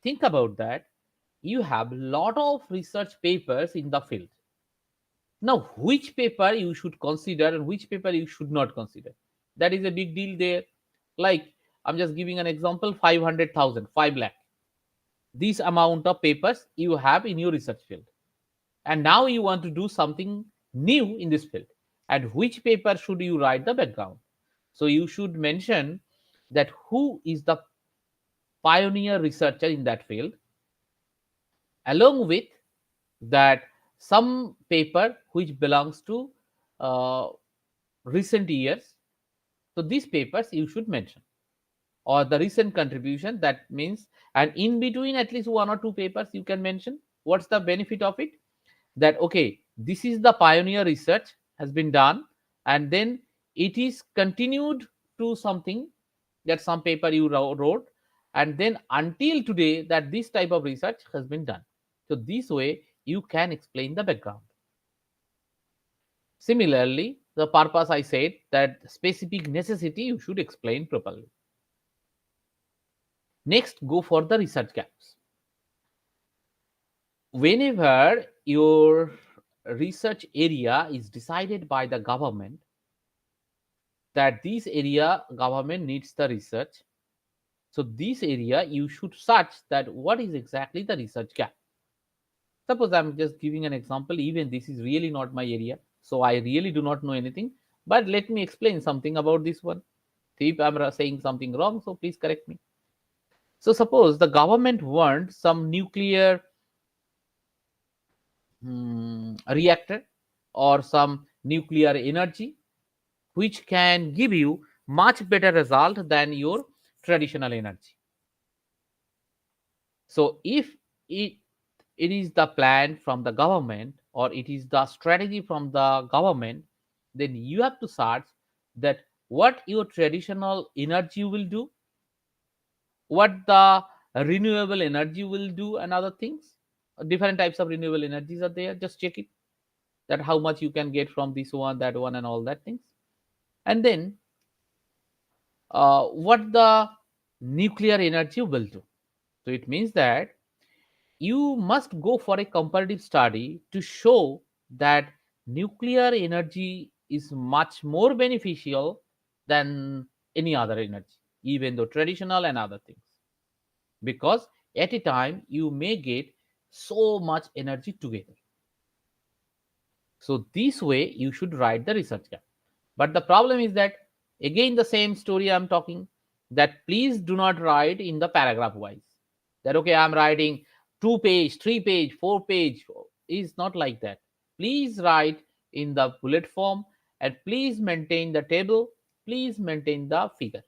Think about that. You have lot of research papers in the field. Now which paper you should consider and which paper you should not consider, that is a big deal there. Like I'm just giving an example, 500,000, 5 lakh, this amount of papers you have in your research field, and now you want to do something new in this field, and which paper should you write the background. So you should mention that who is the pioneer researcher in that field, along with that some paper which belongs to uh, recent years. So these papers you should mention, or the recent contribution. That means, and in between at least one or two papers you can mention. What's the benefit of it? That okay, this is the pioneer research has been done, and then it is continued to something, that some paper you wrote, and then until today that this type of research has been done. So this way you can explain the background. Similarly, the purpose I said that specific necessity you should explain properly. Next, go for the research gaps. Whenever your research area is decided by the government, that this area government needs the research, so this area you should search that what is exactly the research gap. Suppose I'm just giving an example, even this is really not my area, so I really do not know anything, but let me explain something about this one. If I'm saying something wrong, so please correct me. So suppose the government wants some nuclear reactor or some nuclear energy which can give you much better result than your traditional energy. So if it is the plan from the government, or it is the strategy from the government, then you have to search that what your traditional energy will do, what the renewable energy will do, and other things. Different types of renewable energies are there, just check it, that how much you can get from this one, that one, and all that things. And then what the nuclear energy will do. So it means that you must go for a comparative study to show that nuclear energy is much more beneficial than any other energy, even though traditional and other things, because at a time you may get so much energy together. So this way you should write the research gap. But the problem is that again the same story I'm talking, that please do not write in the paragraph wise, that okay I'm writing 2 page, 3 page, 4 page. Is not like that. Please write in the bullet form, and please maintain the table, please maintain the figure.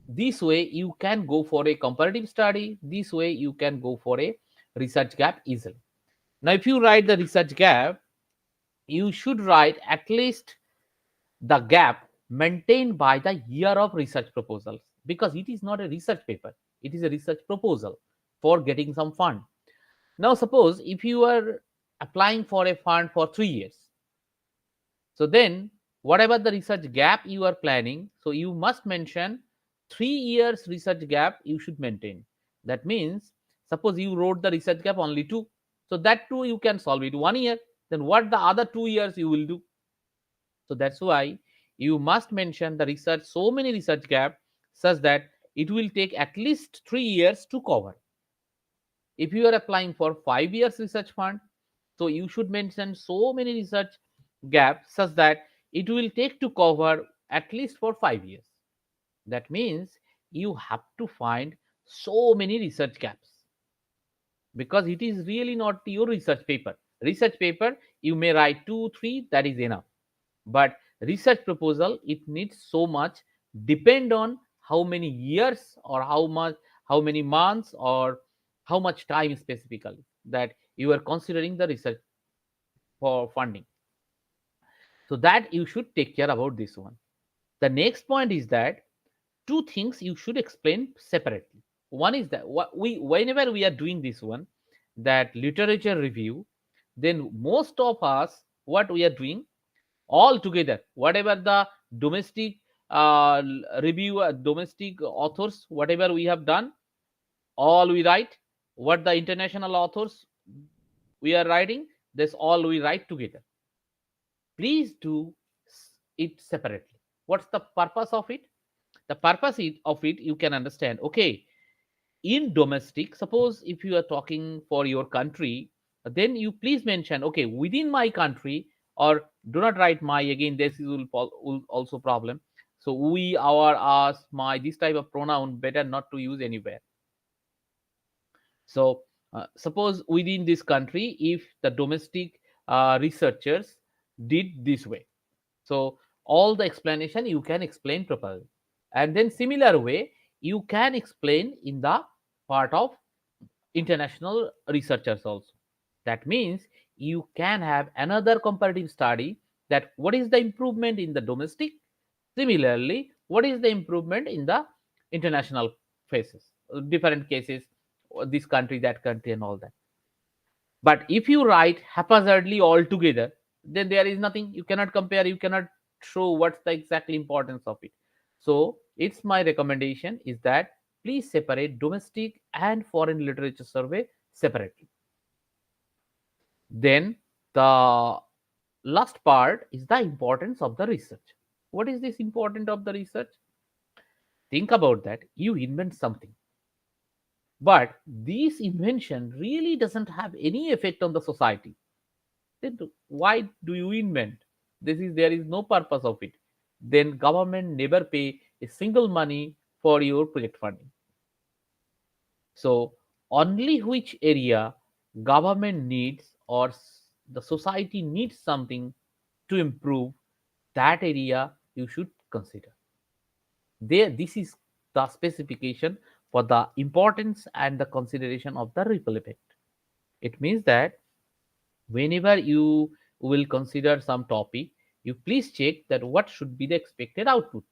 This way you can go for a comparative study, this way you can go for a research gap easily. Now if you write the research gap, you should write at least the gap maintained by the year of research proposals, because it is not a research paper, it is a research proposal for getting some fund. Now suppose if you are applying for a fund for 3 years, so then whatever the research gap you are planning, so you must mention 3 years research gap you should maintain. That means suppose you wrote the research gap only 2, so that 2 you can solve it 1 year, then what the other 2 years you will do? So that's why you must mention the research, so many research gap, such that it will take at least 3 years to cover. If you are applying for 5 years research fund, so you should mention so many research gaps such that it will take to cover at least for 5 years. That means you have to find so many research gaps, because it is really not your research paper. Research paper you may write 2 3, that is enough. But research proposal, it needs so much, depend on how many years or how much, how many months or how much time specifically that you are considering the research for funding. So that you should take care about this one. The next point is that two things you should explain separately. One is that what we, whenever we are doing this one, that literature review, then most of us what we are doing all together, whatever the domestic review, domestic authors, whatever we have done, all we write. What the international authors we are writing, this all we write together. Please do it separately. What's the purpose of it? The purpose of it, you can understand. Okay, in domestic, suppose if you are talking for your country, then you please mention, okay, within my country, or do not write my, again this will also problem. So we, our, us, my, this type of pronoun better not to use anywhere. So suppose within this country, if the domestic researchers did this way, so all the explanation you can explain properly. And then similar way you can explain in the part of international researchers also. That means you can have another comparative study, that what is the improvement in the domestic, similarly what is the improvement in the international phases, different cases, this country, that country, and all that. But if you write haphazardly all together, then there is nothing, you cannot compare, you cannot show what's the exactly importance of it. So it's my recommendation is that please separate domestic and foreign literature survey separately. Then the last part is the importance of the research. What is this important of the research? Think about that. You invent something, but this invention really doesn't have any effect on the society. Then why do you invent? This is, there is no purpose of it. Then government never pay a single money for your project funding. So only which area government needs, or the society needs something to improve, that area you should consider. There, this is the specification for the importance and the consideration of the ripple effect. It means that whenever you will consider some topic, you please check that what should be the expected output.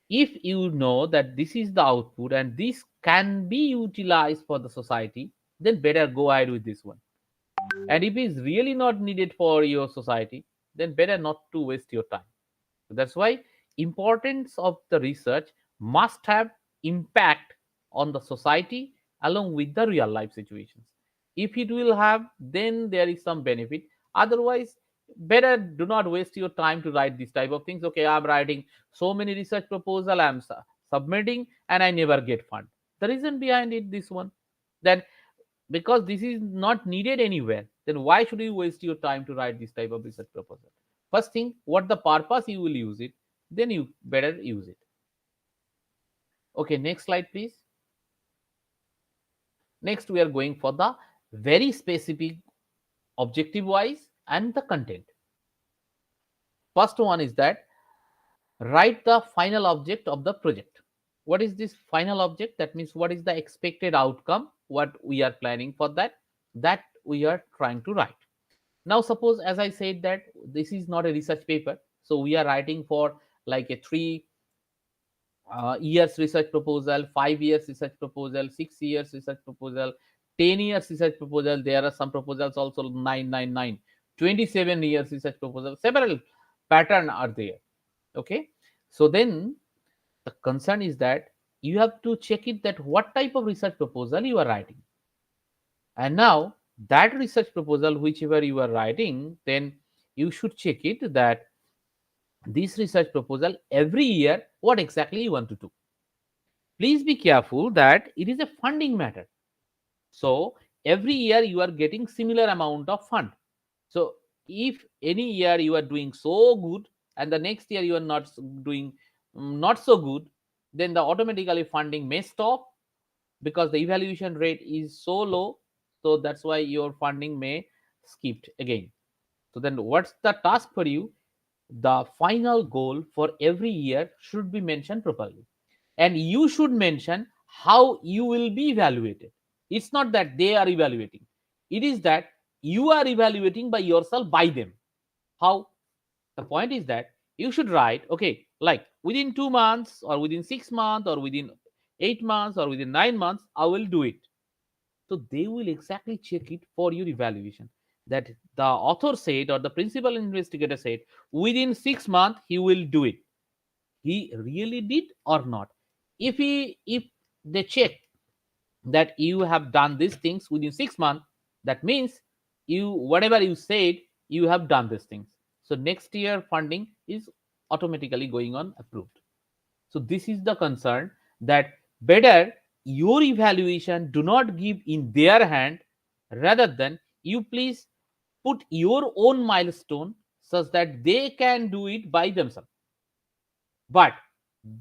If you know that this is the output and this can be utilized for the society, then better go ahead with this one. And if it's really not needed for your society, then better not to waste your time. That's why importance of the research must have impact on the society along with the real life situations. If it will have, then there is some benefit. Otherwise, better do not waste your time to write this type of things. Okay, I'm writing so many research proposal, I'm submitting, and I never get fund. The reason behind it, this one, that because this is not needed anywhere, then why should you waste your time to write this type of research proposal? First thing, what the purpose you will use it, then you better use it. Okay, next slide please. Next we are going for the very specific objective wise and the content. First one is that write the final object of the project. What is this final object? That means what is the expected outcome, what we are planning for that we are trying to write. Now suppose, as I said, that this is not a research paper, So we are writing for like a 3 years research proposal, 5 years research proposal, 6 years research proposal, 10 years research proposal. There are some proposals also 999, 27 years research proposal. Several pattern are there. Okay, so then the concern is that you have to check it that what type of research proposal you are writing. And now that research proposal, whichever you are writing, then you should check it that this research proposal every year what exactly you want to do. Please be careful that it is a funding matter. So every year you are getting similar amount of fund. So if any year you are doing so good and the next year you are not doing not so good, then the automatically funding may stop because the evaluation rate is so low. So that's why your funding may skipped again. So then what's the task for you? The final goal for every year should be mentioned properly, and you should mention how you will be evaluated. It's not that they are evaluating, it is that you are evaluating by yourself by them. How? The point is that you should write, okay, like within 2 months or within 6 months or within 8 months or within 9 months I will do it. So they will exactly check it for your evaluation, that the author said or the principal investigator said within 6 months he will do it, he really did or not. If they check that you have done these things within 6 months, that means you whatever you said you have done these things. So next year funding is automatically going on approved. So this is the concern, that better your evaluation do not give in their hand, rather than you please put your own milestone such that they can do it by themselves. But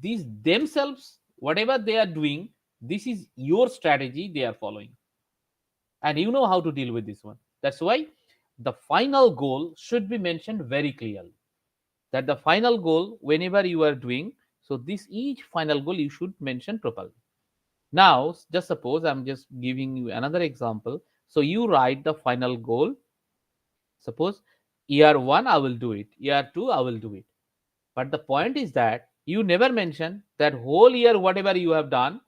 these themselves, whatever they are doing, this is your strategy they are following, and you know how to deal with this one. That's why the final goal should be mentioned very clearly, that the final goal whenever you are doing, so this each final goal you should mention properly. Now just suppose I'm just giving you another example. So you write the final goal. Suppose year 1 I will do it, year 2 I will do it. But the point is that you never mention that whole year whatever you have done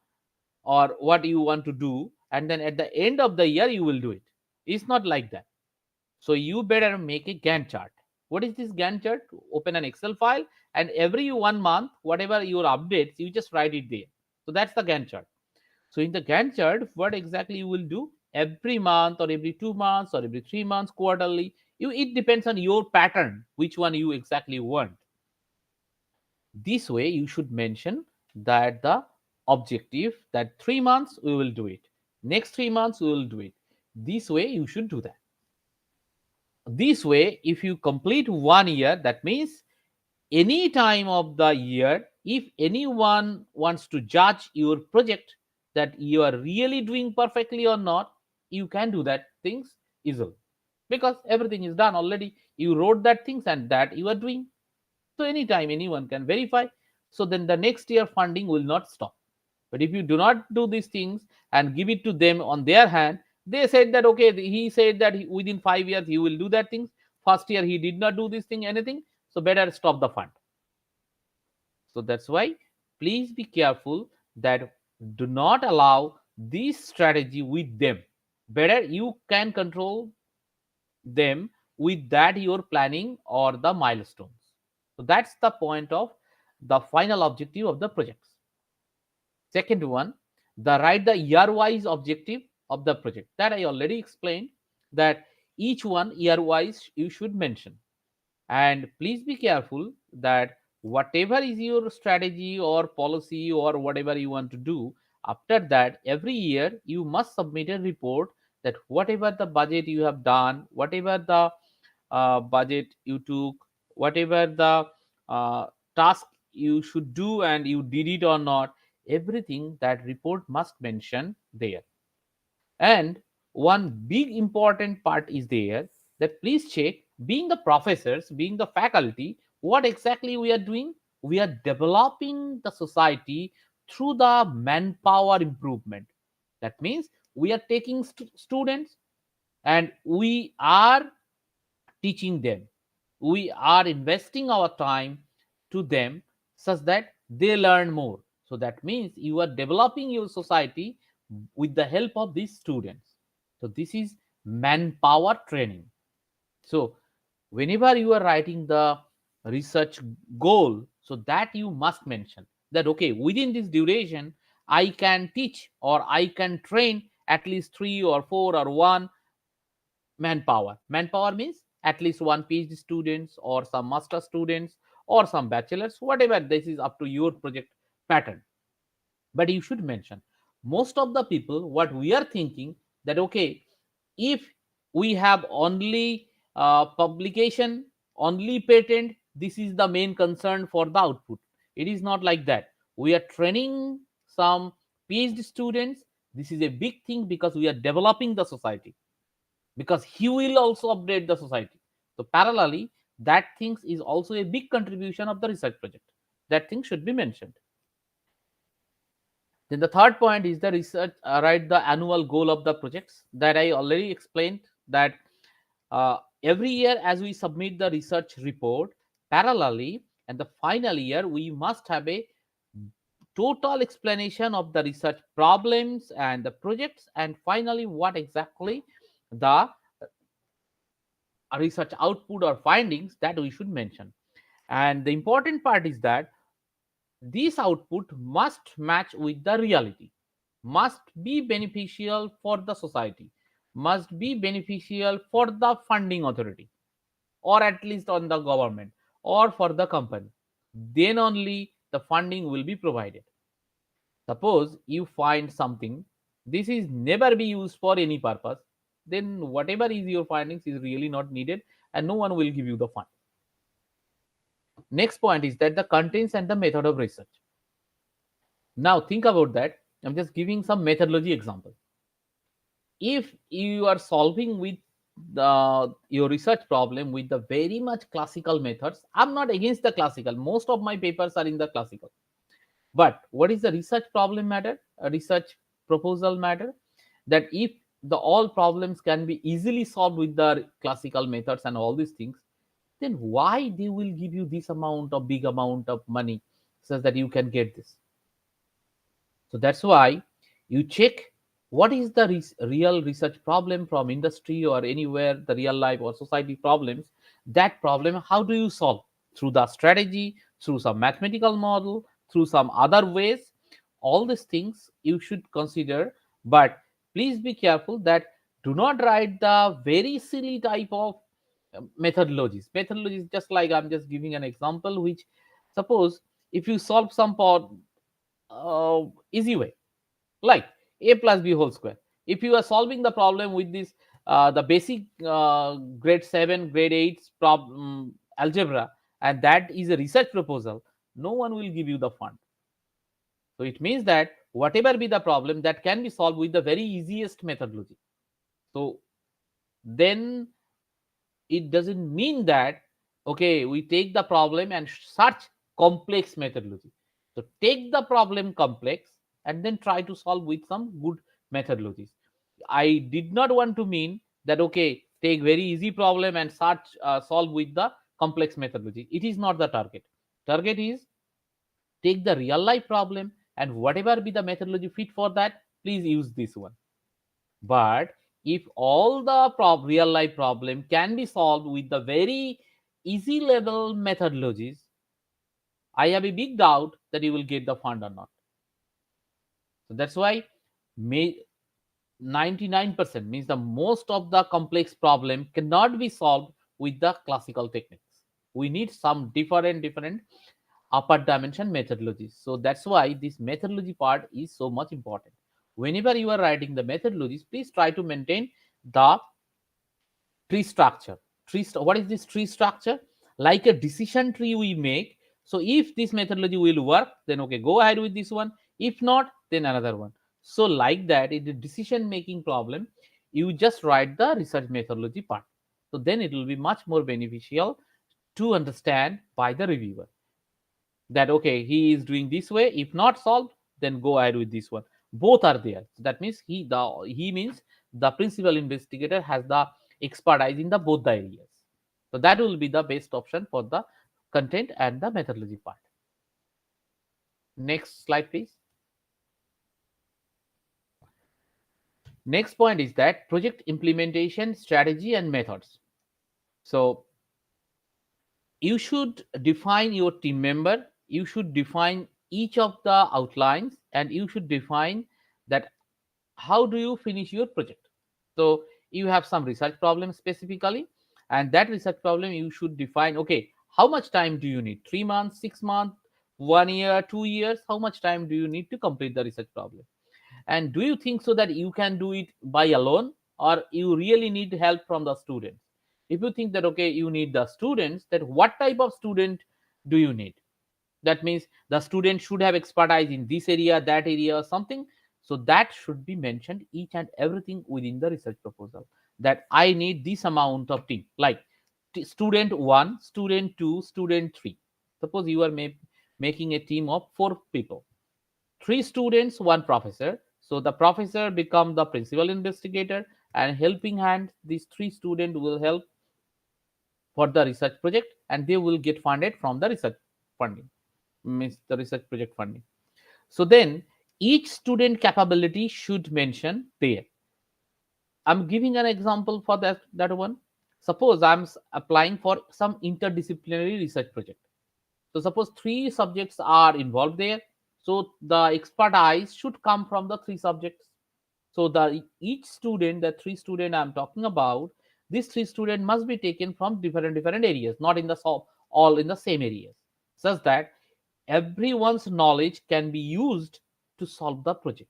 or what you want to do, and then at the end of the year you will do it. It's not like that. So you better make a Gantt chart. What is this Gantt chart? Open an Excel file, and every 1 month, whatever your updates, you just write it there. So that's the Gantt chart. So in the Gantt chart, what exactly you will do every month or every 2 months or every 3 months, quarterly, it depends on your pattern, which one you exactly want. This way you should mention that the objective, that 3 months we will do it, next 3 months we will do it. This way you should do that. This way if you complete 1 year, that means any time of the year, if anyone wants to judge your project that you are really doing perfectly or not, you can do that things easily, because everything is done already. You wrote that things and that you are doing. So anytime anyone can verify. So then the next year funding will not stop. But if you do not do these things and give it to them on their hand, they said that okay, he said that within 5 years he will do that things. First year he did not do this thing anything. So better stop the fund. So that's why please be careful that do not allow this strategy with them. Better you can control them with that your planning or the milestones. So that's the point of the final objective of the projects. Second one, the write the year wise objective of the project, that I already explained, that each one year wise you should mention. And please be careful that whatever is your strategy or policy or whatever you want to do, after that every year you must submit a report, that whatever the budget you have done, whatever the budget you took, whatever the uh, task you should do and you did it or not, everything that report must mention there. And one big important part is there, that please check, being the professors, being the faculty, what exactly we are doing. We are developing the society through the manpower improvement. That means we are taking students and we are teaching them. we are investing our time to them such that they learn more. So that means you are developing your society with the help of these students. So this is manpower training. So whenever you are writing the research goal, so that you must mention that okay, within this duration I can teach or I can train at least 3 or 4 or one manpower. Manpower means at least one PhD students or some master students or some bachelors, whatever. This is up to your project pattern. But you should mention most of the people what we are thinking that okay, if we have only publication, only patent, this is the main concern for the output. It is not like that. We are training some PhD students. This is a big thing because we are developing the society, because he will also update the society. So parallelly, that things is also a big contribution of the research project. That thing should be mentioned. Then the third point is the research, write the annual goal of the projects that I already explained, that every year as we submit the research report, parallelly, and the final year, we must have a total explanation of the research problems and the projects, and finally, what exactly the research output or findings that we should mention. And the important part is that this output must match with the reality, must be beneficial for the society, must be beneficial for the funding authority, or at least on the government or for the company. Then only the funding will be provided. Suppose you find something, this is never be used for any purpose, then whatever is your findings is really not needed and no one will give you the fund. Next point is that the contents and the method of research. Now think about that. I'm just giving some methodology example. If you are solving with your research problem with the very much classical methods, I'm not against the classical. Most of my papers are in the classical. But what is the research problem matter? A research proposal matter? That if the all problems can be easily solved with the classical methods and all these things, then why they will give you this amount of big amount of money so that you can get this? So that's why you check what is the real research problem from industry or anywhere, the real life or society problems. That problem, how do you solve? Through the strategy, through some mathematical model, through some other ways. All these things you should consider, but please be careful that do not write the very silly type of methodologies. Methodologies, just like I'm just giving an example, which suppose if you solve some easy way like a plus b whole square, if you are solving the problem with this the basic grade 7 grade 8 problem algebra, and that is a research proposal, no one will give you the fund. So it means that whatever be the problem, that can be solved with the very easiest methodology. So then it doesn't mean that okay, we take the problem and search complex methodology. So take the problem complex and then try to solve with some good methodologies. I did not want to mean that okay, take very easy problem and search solve with the complex methodology. It is not the target. Target is take the real life problem and whatever be the methodology fit for that, please use this one. But if all the real life problem can be solved with the very easy level methodologies, I have a big doubt that you will get the fund or not. So that's why 99% means the most of the complex problem cannot be solved with the classical techniques. We need some different upper dimension methodologies. So that's why this methodology part is so much important. Whenever you are writing the methodologies, please try to maintain the tree structure. What is this tree structure? Like a decision tree we make. So if this methodology will work, then okay, go ahead with this one. If not, then another one. So like that, in the decision making problem, you just write the research methodology part. So then it will be much more beneficial to understand by the reviewer that okay, he is doing this way. If not solved, then go ahead with this one. Both are there. So that means he means the principal investigator has the expertise in the both the areas. So that will be the best option for the content and the methodology part. Next slide, please. Next point is that project implementation strategy and methods. So you should define your team member, you should define each of the outlines, and you should define that how do you finish your project. So you have some research problem specifically, and that research problem you should define, okay, how much time do you need? 3 months, 6 months, 1 year, 2 years? How much time do you need to complete the research problem? And do you think so that you can do it by alone, or you really need help from the students? If you think that okay, you need the students, that what type of student do you need? That means the student should have expertise in this area, that area, or something. So that should be mentioned each and everything within the research proposal, that I need this amount of team, like student 1, student 2, student 3. Suppose you are making a team of 4 people, 3 students, 1 professor. So the professor become the principal investigator, and helping hand, these 3 students will help for the research project, and they will get funded from the research funding, means the research project funding. So then each student capability should mention there. I'm giving an example for that one. Suppose I'm applying for some interdisciplinary research project. So suppose 3 subjects are involved there. So the expertise should come from the 3 subjects. So the each student, the 3 student I'm talking about, these 3 students must be taken from different areas, not in the all in the same areas, such that everyone's knowledge can be used to solve the project.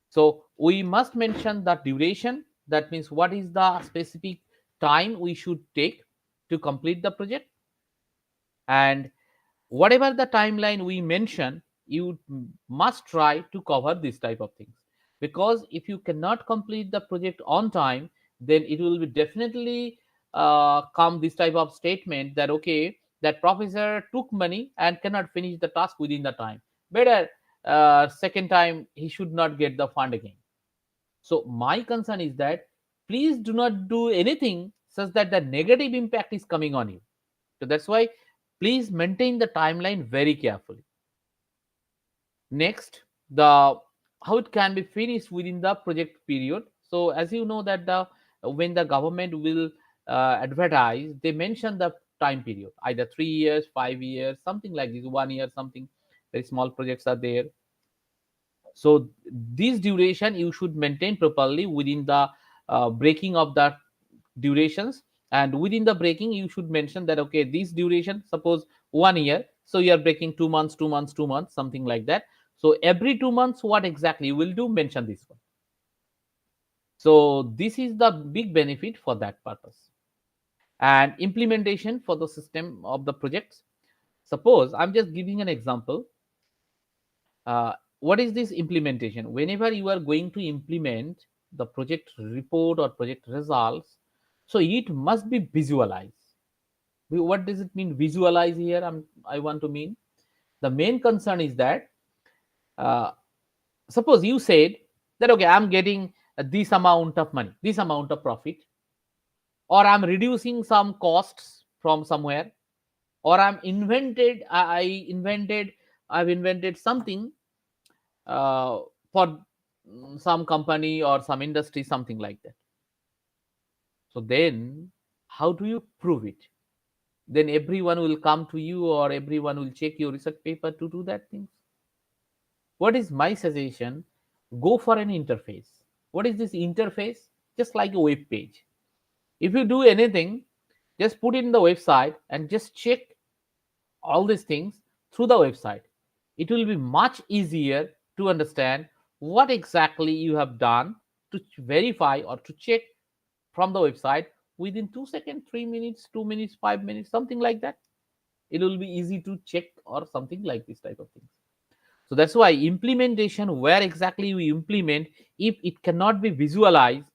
So we must mention the duration. That means what is the specific time we should take to complete the project, and whatever the timeline we mention, you must try to cover this type of things. Because if you cannot complete the project on time, then it will be definitely come this type of statement that okay, that professor took money and cannot finish the task within the time. Better second time he should not get the fund again. So my concern is that please do not do anything such that the negative impact is coming on you. So that's why please maintain the timeline very carefully. Next, the how it can be finished within the project period. So as you know that the when the government will advertise, they mention the time period, either 3 years, 5 years, something like this, 1 year, something. Very small projects are there. So this duration you should maintain properly within the breaking of the durations, and within the breaking you should mention that okay, this duration, suppose 1 year, so you are breaking 2 months, 2 months, 2 months, something like that. So every 2 months what exactly you will do, mention this one. So this is the big benefit for that purpose. And implementation for the system of the projects. Suppose I'm just giving an example. What is this implementation? Whenever you are going to implement the project report or project results, so it must be visualized. What does it mean visualize here? I want to mean, the main concern is that uh, suppose you said that okay, I'm getting this amount of money, this amount of profit, or I'm reducing some costs from somewhere, or I've invented something for some company or some industry, something like that. So then how do you prove it? Then everyone will come to you, or everyone will check your research paper to do that things. What is my suggestion? Go for an interface. What is this interface? Just like a web page. If you do anything, just put it in the website and just check all these things through the website. It will be much easier to understand what exactly you have done, to verify or to check from the website within 2 seconds, 3 minutes, 2 minutes, 5 minutes, something like that. It will be easy to check or something like this type of things. So that's why implementation, where exactly we implement, if it cannot be visualized,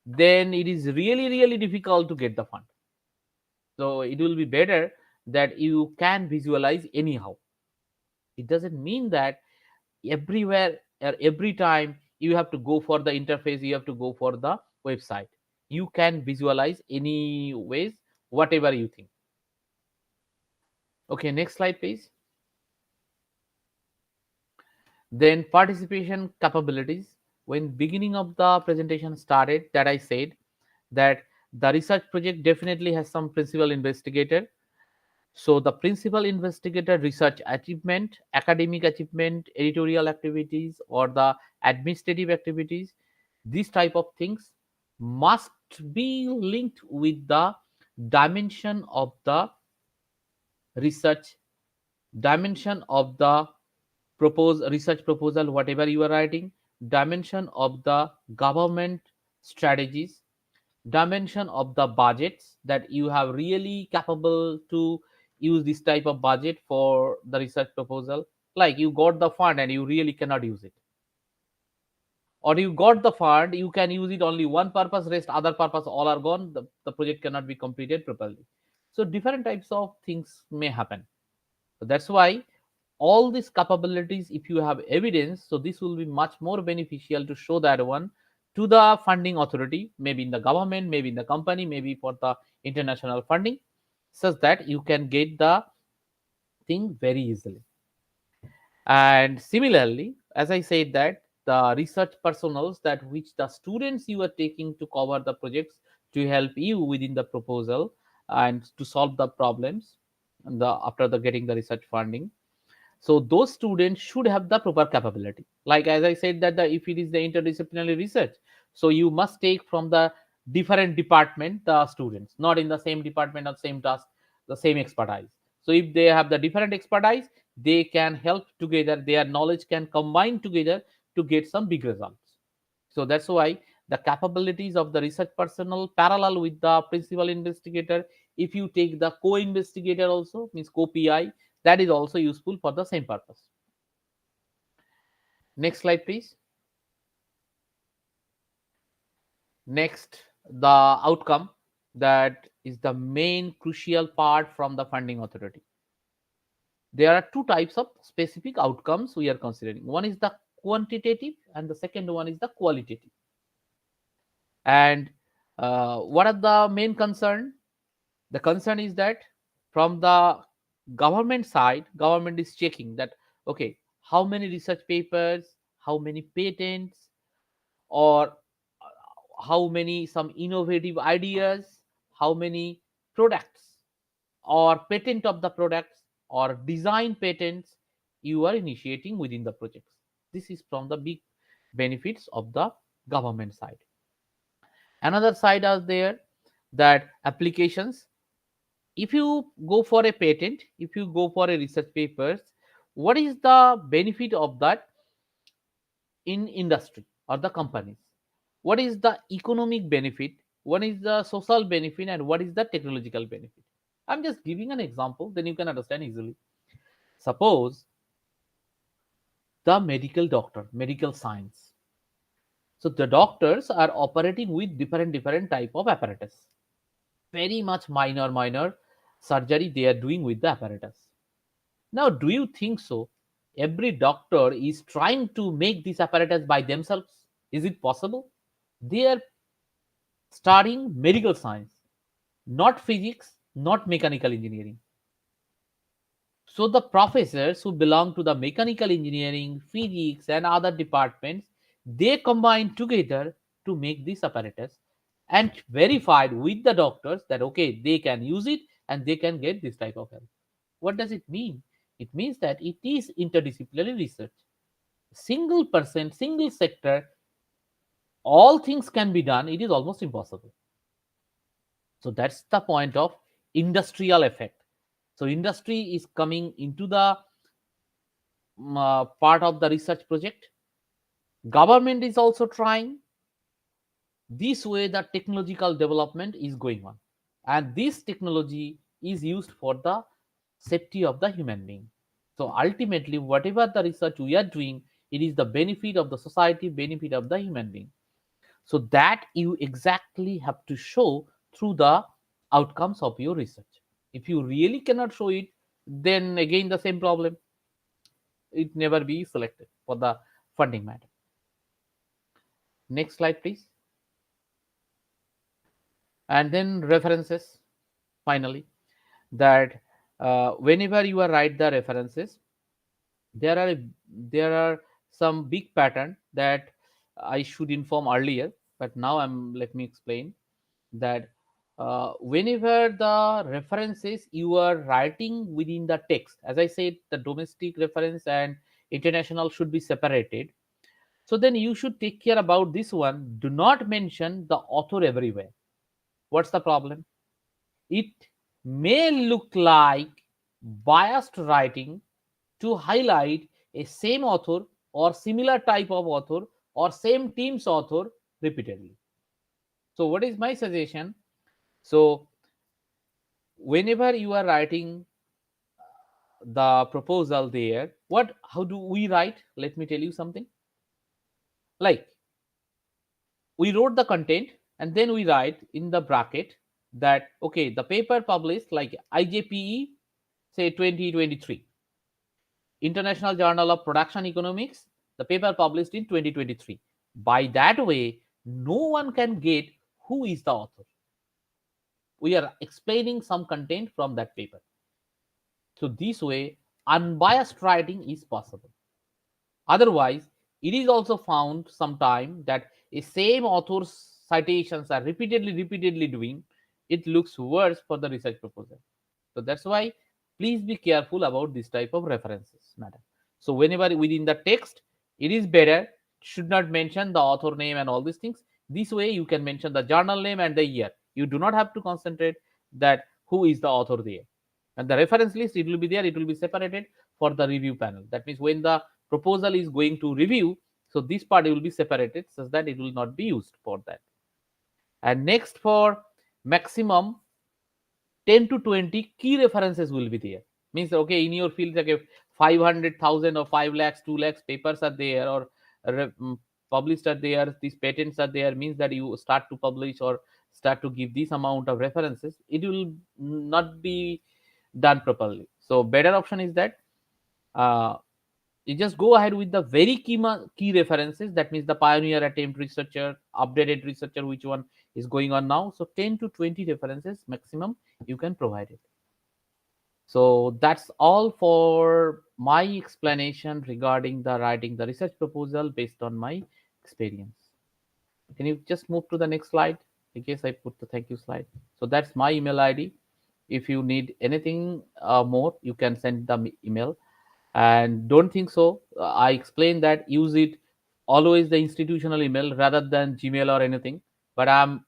then it is really difficult to get the fund. So it will be better that you can visualize anyhow. It doesn't mean that everywhere or every time you have to go for the interface, you have to go for the website. You can visualize any ways whatever you think. Okay, next slide, please. Then participation capabilities. When beginning of the presentation started, that I said that the research project definitely has some principal investigator. So the principal investigator research achievement, academic achievement, editorial activities, or the administrative activities, these type of things must be linked with the dimension of the research, dimension of the propose research proposal, whatever you are writing, dimension of the government strategies, dimension of the budgets, that you have really capable to use this type of budget for the research proposal. Like you got the fund and you really cannot use it, or you got the fund, you can use it only one purpose, rest other purpose all are gone, the project cannot be completed properly. So different types of things may happen. So that's why all these capabilities, if you have evidence, so this will be much more beneficial to show that one to the funding authority, maybe in the government, maybe in the company, maybe for the international funding, such that you can get the thing very easily. And similarly, as I said, that the research personals, that which the students you are taking to cover the projects to help you within the proposal and to solve the problems, and the after the getting the research funding, so those students should have the proper capability. Like as I said, that if it is the interdisciplinary research, so you must take from the different department the students, not in the same department or same task, the same expertise. So if they have the different expertise, they can help together, their knowledge can combine together to get some big results. So that's why the capabilities of the research personnel parallel with the principal investigator, if you take the co-investigator also, means co-PI, that is also useful for the same purpose. Next slide, please. Next, the outcome, that is the main crucial part from the funding authority. There are two types of specific outcomes we are considering. One is the quantitative and the second one is the qualitative. And what are the main concern? The concern is that from the government side, government is checking that, okay, how many research papers, how many patents, or how many some innovative ideas, how many products or patent of the products or design patents you are initiating within the projects. This is from the big benefits of the government side. Another side are there, that applications. If you go for a patent, if you go for a research papers, what is the benefit of that in industry or the companies? What is the economic benefit, what is the social benefit, and what is the technological benefit? I'm just giving an example, then you can understand easily. Suppose the medical doctor, medical science, so the doctors are operating with different type of apparatus, very much minor surgery they are doing with the apparatus. Now, do you think so? Every doctor is trying to make this apparatus by themselves. Is it possible? They are studying medical science, not physics, not mechanical engineering. So the professors who belong to the mechanical engineering, physics, and other departments, they combine together to make this apparatus and verified with the doctors that okay, they can use it and they can get this type of help. What does it mean? It means that it is interdisciplinary research. Single person, single sector, all things can be done. It is almost impossible. So that's the point of industrial effect. So industry is coming into the part of the research project. Government is also trying. This way, the technological development is going on, and this technology is used for the safety of the human being. So ultimately, whatever the research we are doing, it is the benefit of the society, benefit of the human being. So that you exactly have to show through the outcomes of your research. If you really cannot show it, then again the same problem, it never be selected for the funding matter. Next slide, please. And then references. finally, that whenever you are write the references, there are there are some big pattern that I should inform earlier, but now I'm let me explain that whenever the references you are writing within the text, as I said, the domestic reference and international should be separated. So then you should take care about this one. Do not mention the author everywhere. What's the problem? It may look like biased writing to highlight a same author or similar type of author or same team's author repeatedly. So what is my suggestion? So whenever you are writing the proposal there, what how do we write? Let me tell you something. Like we wrote the content and then we write in the bracket that okay, the paper published like IJPE say 2023, International Journal of Production Economics, the paper published in 2023. By that way, no one can get who is the author. We are explaining some content from that paper. So this way, unbiased writing is possible. Otherwise, it is also found sometime that a same author's citations are repeatedly doing. It looks worse for the research proposal. So that's why please be careful about this type of references, madam. So whenever within the text, it is better should not mention the author name and all these things. This way you can mention the journal name and the year. You do not have to concentrate that who is the author there. And the reference list, it will be there, it will be separated for the review panel. That means when the proposal is going to review, so this part will be separated such that it will not be used for that. And next, for maximum 10 to 20 key references will be there. Means okay, in your field, like if 500,000 or 5 lakhs, 2 lakhs papers are there, or published are there, these patents are there, means that you start to publish or start to give this amount of references, it will not be done properly. So better option is that uh, you just go ahead with the very key references. That means the pioneer, attempt, researcher, updated researcher, which one is going on now. So 10 to 20 references maximum you can provide it. So that's all for my explanation regarding the writing the research proposal based on my experience. Can you just move to the next slide? In case I put the thank you slide. So that's my email ID. If you need anything more, you can send the email. And don't think so. I explained that use it always the institutional email rather than Gmail or anything. But I'm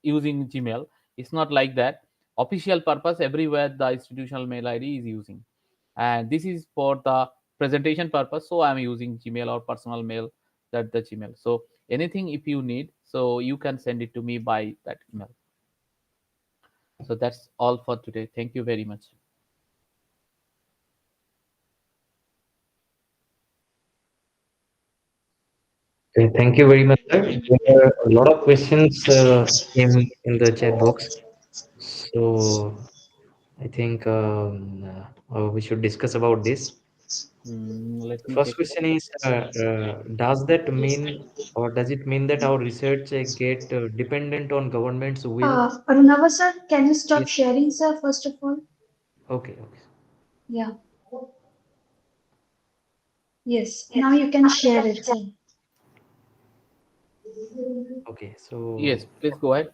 using Gmail. It's not like that. Official purpose everywhere the institutional mail ID is using, and this is for the presentation purpose. So I'm using Gmail or personal mail, that the Gmail. So anything if you need, so you can send it to me by that email. So that's all for today. Thank you very much. Okay, thank you very much, sir. There are a lot of questions came in the chat box. So I think we should discuss about this. Let The me first take question is, does that mean, or does it mean that our research get dependent on government's will? Arunava sir, can you stop yes. sharing, sir, first of all? Okay, okay, Yeah. Yes. Now you can share it, sir. okay. Yes, So please go ahead.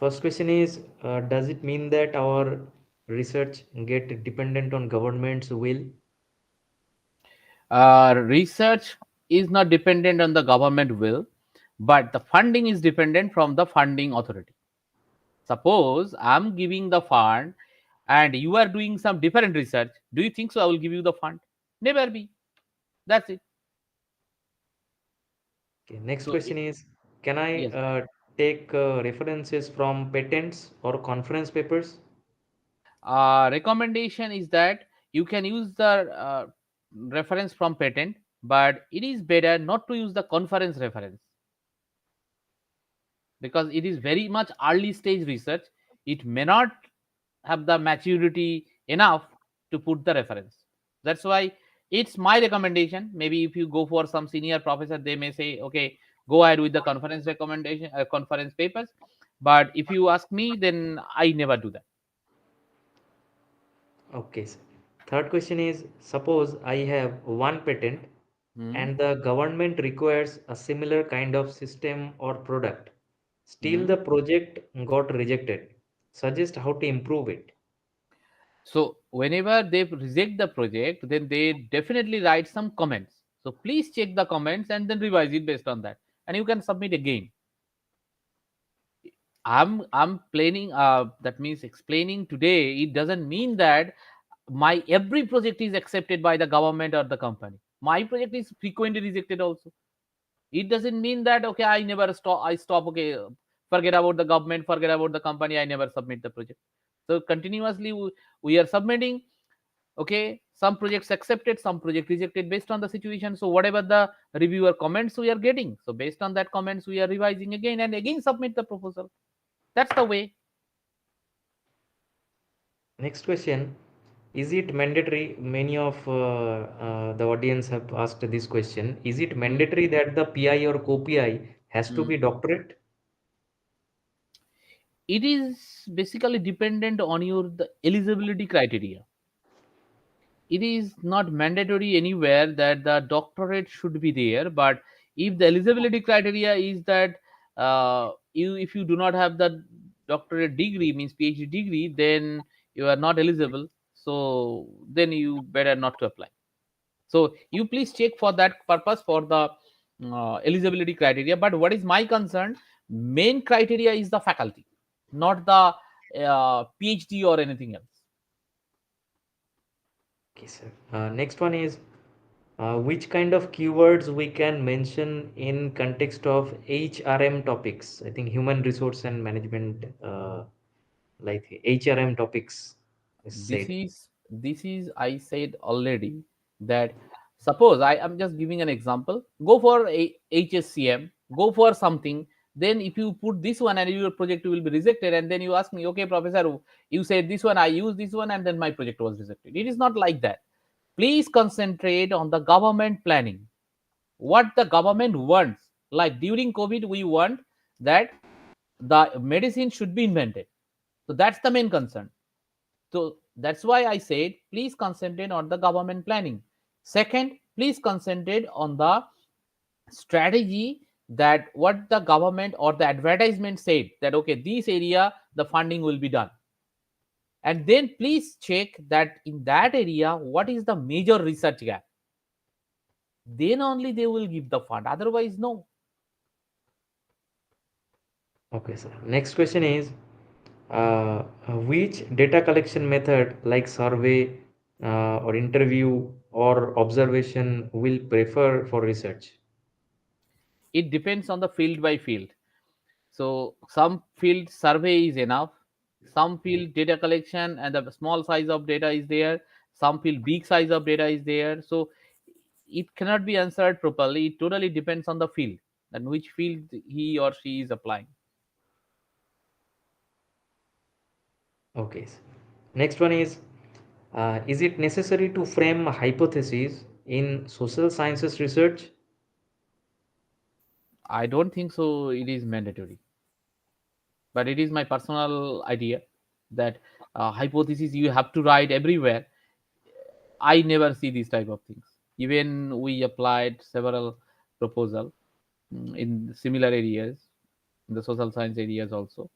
first question is, does it mean that our research get dependent on government's will? Research is not dependent on the government will, but the funding is dependent from the funding authority. Suppose I'm giving the fund and you are doing some different research. Do you think so? I will give you the fund? Never be. That's it. Okay, next So, question is, can I yes, take references from patents or conference papers? recommendation is that you can use the reference from patent, but it is better not to use the conference reference because it is very much early stage research. It may not have the maturity enough to put the reference. That's why it's my recommendation. Maybe if you go for some senior professor, they may say, okay, go ahead with the conference recommendation, conference papers. But if you ask me, then I never do that. Okay. Sir. Third question is, suppose I have one patent Hmm. and the government requires a similar kind of system or product. Still, Hmm. the project got rejected. Suggest how to improve it. So whenever they reject the project, then they definitely write some comments. So please check the comments and then revise it based on that, and you can submit again. I'm planning. That means explaining today. It doesn't mean that my every project is accepted by the government or the company. My project is frequently rejected also. It doesn't mean that okay, I never stop. I stop. Okay, forget about the government. Forget about the company. I never submit the project. So continuously we are submitting. Okay, some projects accepted, some project rejected based on the situation. So whatever the reviewer comments we are getting, so based on that comments we are revising again and again submit the proposal. That's the way. Next question. Is it mandatory? Many of the audience have asked this question. Is it Mm, mandatory that the PI or co-PI has to mm. be doctorate? It is basically dependent on your the eligibility criteria. It is not mandatory anywhere that the doctorate should be there, but if the eligibility criteria is that you if you do not have the doctorate degree, means PhD degree, then you are not eligible, so then you better not to apply. So you please check for that purpose for the eligibility criteria. But what is my concern, main criteria is the faculty, not the PhD or anything else. Okay, sir. Next one is, which kind of keywords we can mention in context of HRM topics? I think human resource and management, like HRM topics is this said. is this is I said already that suppose I am just giving an example, go for a HSCM, go for something, then if you put this one and your project will be rejected, and then you ask me, okay professor, you said this one, I use this one, and then my project was rejected. It is not like that. Please concentrate on the government planning, what the government wants. Like during COVID we want that the medicine should be invented, so that's the main concern. So that's why I said please concentrate on the government planning. Second, please concentrate on the strategy, that what the government or the advertisement said that okay, this area the funding will be done. And then please check that in that area what is the major research gap. Then only they will give the fund. Otherwise, no. Okay, sir. Next question is, which data collection method like survey or interview or observation will prefer for research? It depends on the field by field. So some field survey is enough, some field data collection and the small size of data is there, some field big size of data is there. So it cannot be answered properly. It totally depends on the field and which field he or she is applying. Okay. Next one is it necessary to frame a hypothesis in social sciences research? I don't think so. It is mandatory, but it is my personal idea that hypothesis you have to write everywhere. I never see these type of things. Even we applied several proposal in similar areas, in the social science areas also.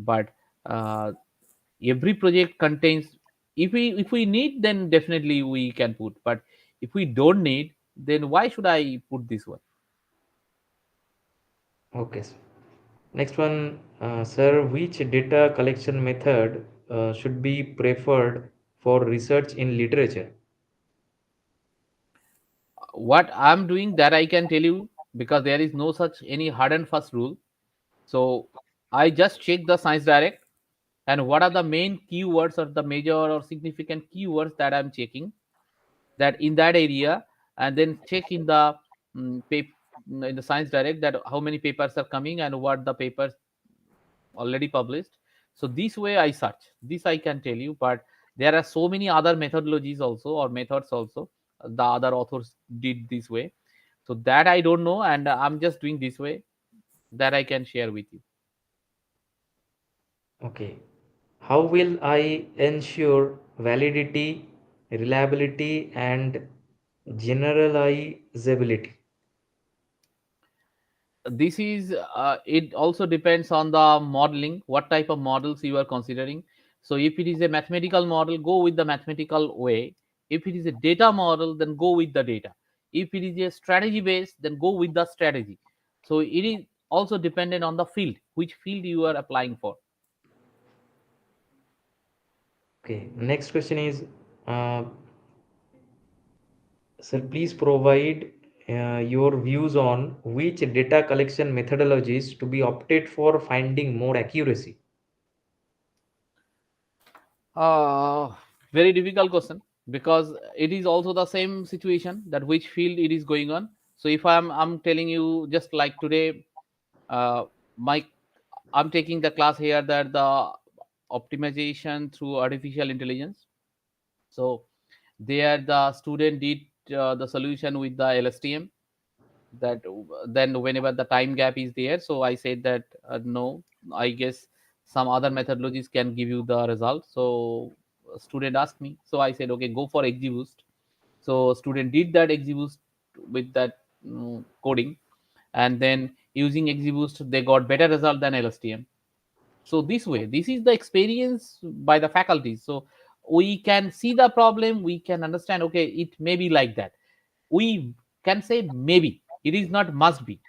But every project contains. If we need, then definitely we can put. But if we don't need, then why should I put this one? Okay. Next one, sir, which data collection method should be preferred for research in literature? What I'm doing that I can tell you, because there is no such any hard and fast rule. So I just check the Science Direct and what are the main keywords or the major or significant keywords that I'm checking that in that area, and then check in the in the Science Direct that how many papers are coming and what the papers already published. So this way I search. This I can tell you, but there are so many other methodologies also or methods also. The other authors did this way, so that I don't know, and I'm just doing this way that I can share with you. Okay. How will I ensure validity, reliability, and generalizability? This is it also depends on the modeling, what type of models you are considering. So if it is a mathematical model, go with the mathematical way. If it is a data model, then go with the data. If it is a strategy based, then go with the strategy. So it is also dependent on the field, which field you are applying for. Okay, next question is, uh, sir, please provide your views on which data collection methodologies to be opted for finding more accuracy. Uh, Very difficult question, because it is also the same situation that which field it is going on. So if I'm telling you, just like today, uh, my I'm taking the class here that the optimization through artificial intelligence. So there the student did the solution with the LSTM, that then whenever the time gap is there, so I said that no, I guess some other methodologies can give you the result. So student asked me, so I said okay, go for XGBoost. So student did that XGBoost with that coding, and then using XGBoost they got better result than LSTM. So this way, this is the experience by the faculties. So we can see the problem, we can understand, okay, it may be like that. We can say maybe, it is not must be.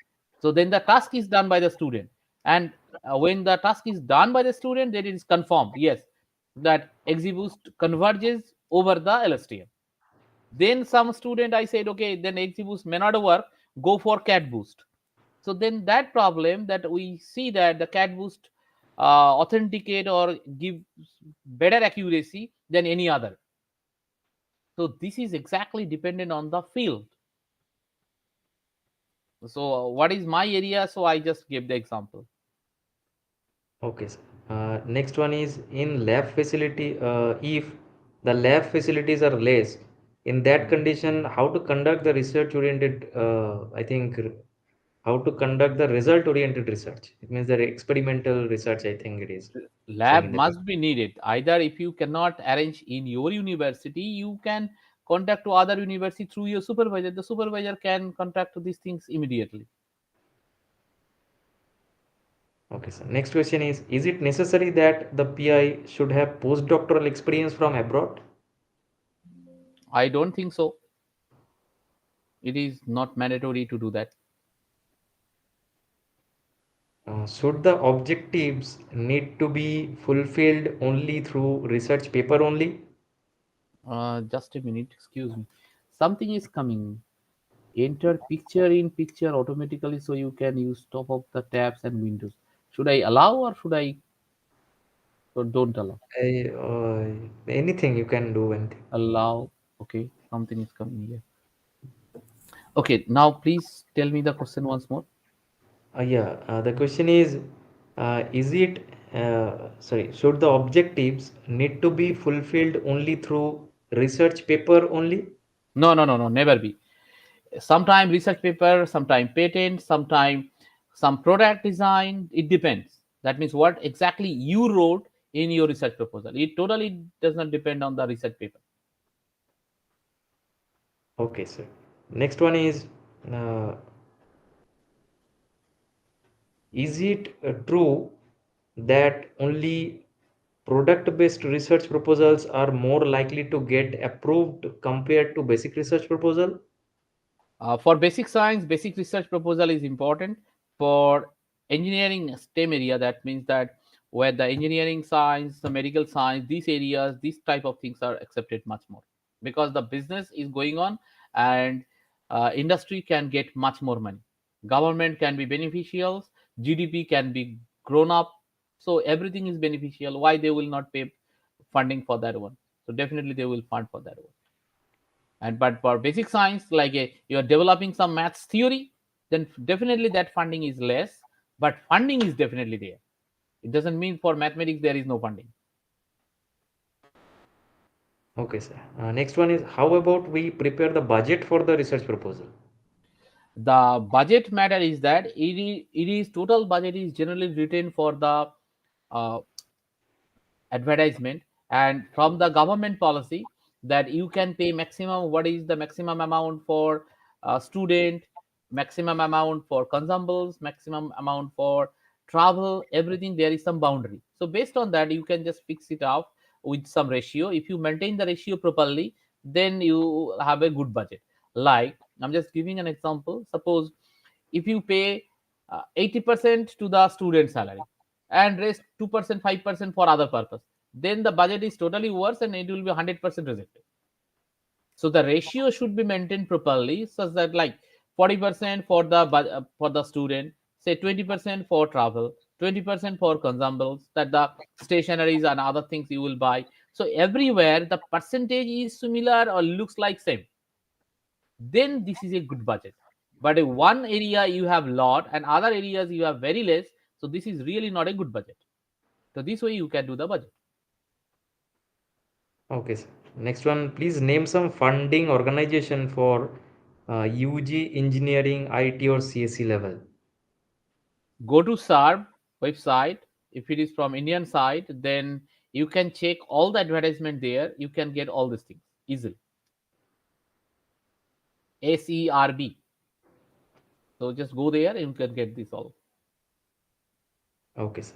So then the task is done by the student, and when the task is done by the student, then it is confirmed, yes, that XGBoost converges over the LSTM. Then some student, I said okay, then XGBoost may not work, go for cat boost. So then that problem, that we see that the cat boost authenticate or give better accuracy than any other. So this is exactly dependent on the field. So what is my area, so I just gave the example. Okay, sir. Next one is in lab facility. If the lab facilities are less, in that condition, how to conduct the research oriented, I think, how to conduct the result oriented research. It means the experimental research, I think it is saying Lab in the paper. must be needed. Either if you cannot arrange in your university, you can contact to other university through your supervisor. The supervisor can contact to these things immediately. Okay, sir. Next question is it necessary that the PI should have postdoctoral experience from abroad? I don't think so. It is not mandatory to do that. Should the objectives need to be fulfilled only through research paper only? Just a minute, excuse me. Something is coming. Enter picture in picture automatically, so you can use top of the tabs and windows. Should I allow, or should I, or don't allow? Anything you can do anything. Allow. Okay, something is coming here. Okay, now please tell me the question once more. Yeah, the question is it, sorry, should the objectives need to be fulfilled only through research paper only? No, no, no, no, never be. Sometime research paper, sometime patent, sometime some product design. It depends. That means what exactly you wrote in your research proposal. It totally does not depend on the research paper. Okay, sir. Next one uh, is it true that only product-based research proposals are more likely to get approved compared to basic research proposal? For basic science, basic research proposal is important. For engineering STEM area, that means that where the engineering science, the medical science, these areas, these type of things are accepted much more, because the business is going on, and industry can get much more money. Government can be beneficial, GDP can be grown up, so everything is beneficial. Why they will not pay funding for that one? So definitely they will fund for that one. And but for basic science, like you're developing some maths theory, then definitely that funding is less, but funding is definitely there. It doesn't mean for mathematics there is no funding. Okay, sir. Next one is how about we prepare the budget for the research proposal? The budget matter is that it is total budget is generally written for the uh, advertisement, and from the government policy that you can pay maximum, what is the maximum amount for student, maximum amount for consumables, maximum amount for travel, everything, there is some boundary. So based on that you can just fix it out with some ratio. If you maintain the ratio properly, then you have a good budget. Like, I'm just giving an example. Suppose if you pay 80% to the student salary and rest 2%, 5% for other purpose, then the budget is totally worse and it will be 100% rejected. So the ratio should be maintained properly, such that like 40% for the for the student, say 20% for travel, 20% for consumables, that the stationaries and other things you will buy. So everywhere the percentage is similar or looks like same, then this is a good budget. But if one area you have lot and other areas you have very less, so this is really not a good budget. So this way you can do the budget. Okay, sir. Next one, please name some funding organization for UG engineering, IT or CSE level. Go to SARB website. If it is from Indian side, then you can check all the advertisement there. You can get all these things easily. SERB. So just go there and you can get this all. Okay, sir.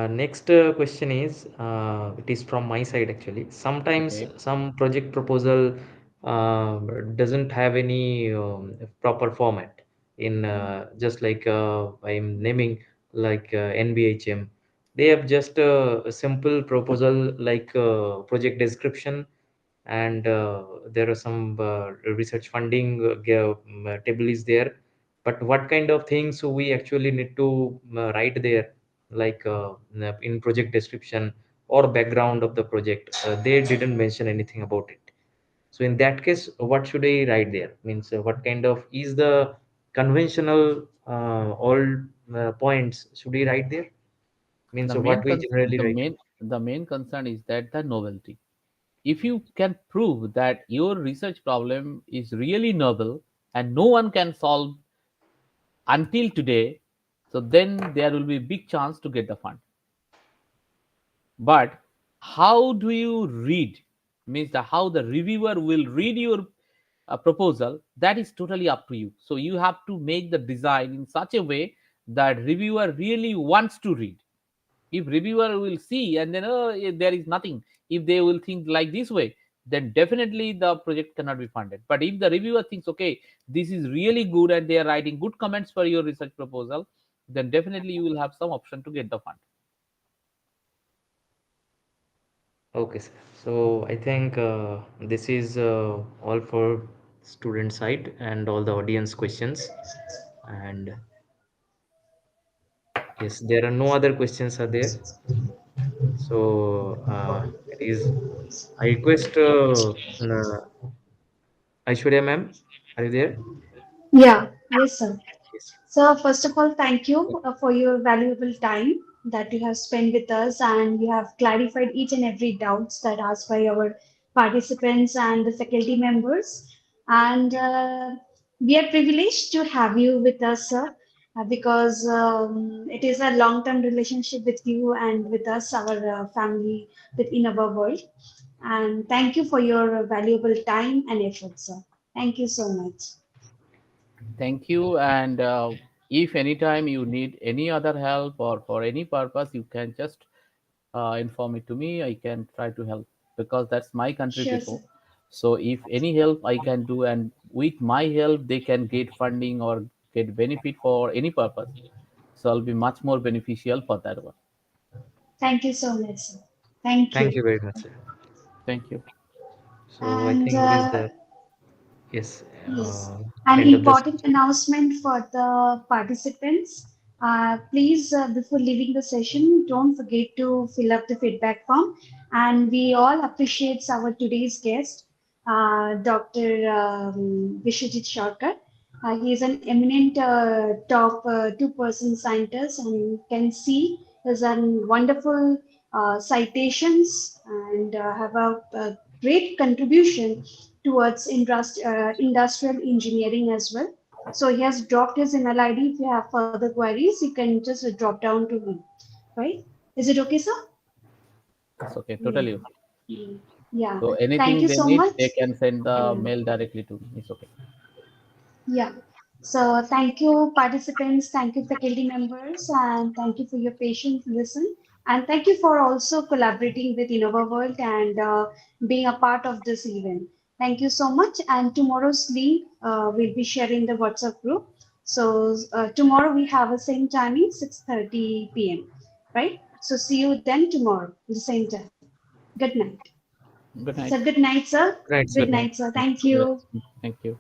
Next question is, it is from my side actually. Sometimes Okay. some project proposal uh, doesn't have any proper format in just like I'm naming like NBHM. They have just a simple proposal like project description, and there are some research funding table is there, but what kind of things we actually need to write there, like in project description or background of the project, they didn't mention anything about it. So in that case, what should I write there? Means what kind of is the conventional all points should I write there? Means The what main we con- generally write. the main concern is that the novelty. If you can prove that your research problem is really novel and no one can solve until today, so then there will be a big chance to get the fund. But how do you read, means the how the reviewer will read your proposal, that is totally up to you. So you have to make the design in such a way that reviewer really wants to read. If reviewer will see and then there is nothing, if they will think like this way, then definitely the project cannot be funded. But if the reviewer thinks, okay, this is really good and they are writing good comments for your research proposal, then definitely you will have some option to get the fund. Okay, sir. So I think this is all for student side and all the audience questions. And yes, there are no other questions are there. So it is. I request Aishwarya ma'am, are you there? Yeah, yes, sir. Yes. So, first of all, thank you for your valuable time that you have spent with us, and you have clarified each and every doubts that asked by our participants and the faculty members. And we are privileged to have you with us, sir, because it is a long-term relationship with you and with us, our family with InnovaWorld. And thank you for your valuable time and effort, sir. Thank you so much. Thank you. And if anytime you need any other help or for any purpose, you can just inform it to me. I can try to help because that's my country Sure, sir. people. So if any help I can do, and with my help they can get funding or get benefit for any purpose, so I'll be much more beneficial for that one. Thank you so much, sir. Thank Thank you. you very much, sir. Thank you. So I And think it is the yes yes, uh, an end of the important session. announcement for the participants. Please, before leaving the session, don't forget to fill up the feedback form. And we all appreciate our today's guest, Dr. Biswajit Sarkar. He is an eminent top two-person scientist, and you can see his wonderful citations and have a great contribution towards industrial engineering as well. So he has dropped his email ID. If you have further queries, you can just drop down to him. Right? Is it okay, sir? It's okay, Yeah. totally okay. Yeah. So Thank anything you they so need, much. they can send the Mm. mail directly to me. It's okay. Yeah. So thank you, participants. Thank you, faculty members, and thank you for your patient listen. And thank you for also collaborating with InnovaWorld and being a part of this event. Thank you so much. And tomorrow's link we'll be sharing the WhatsApp group. So tomorrow we have a same timing, 6:30 p.m. Right? So see you then tomorrow, the same time. Good night. Good night. So good night, sir. Right, sir. Good night, sir. Thank Yes, you. thank you.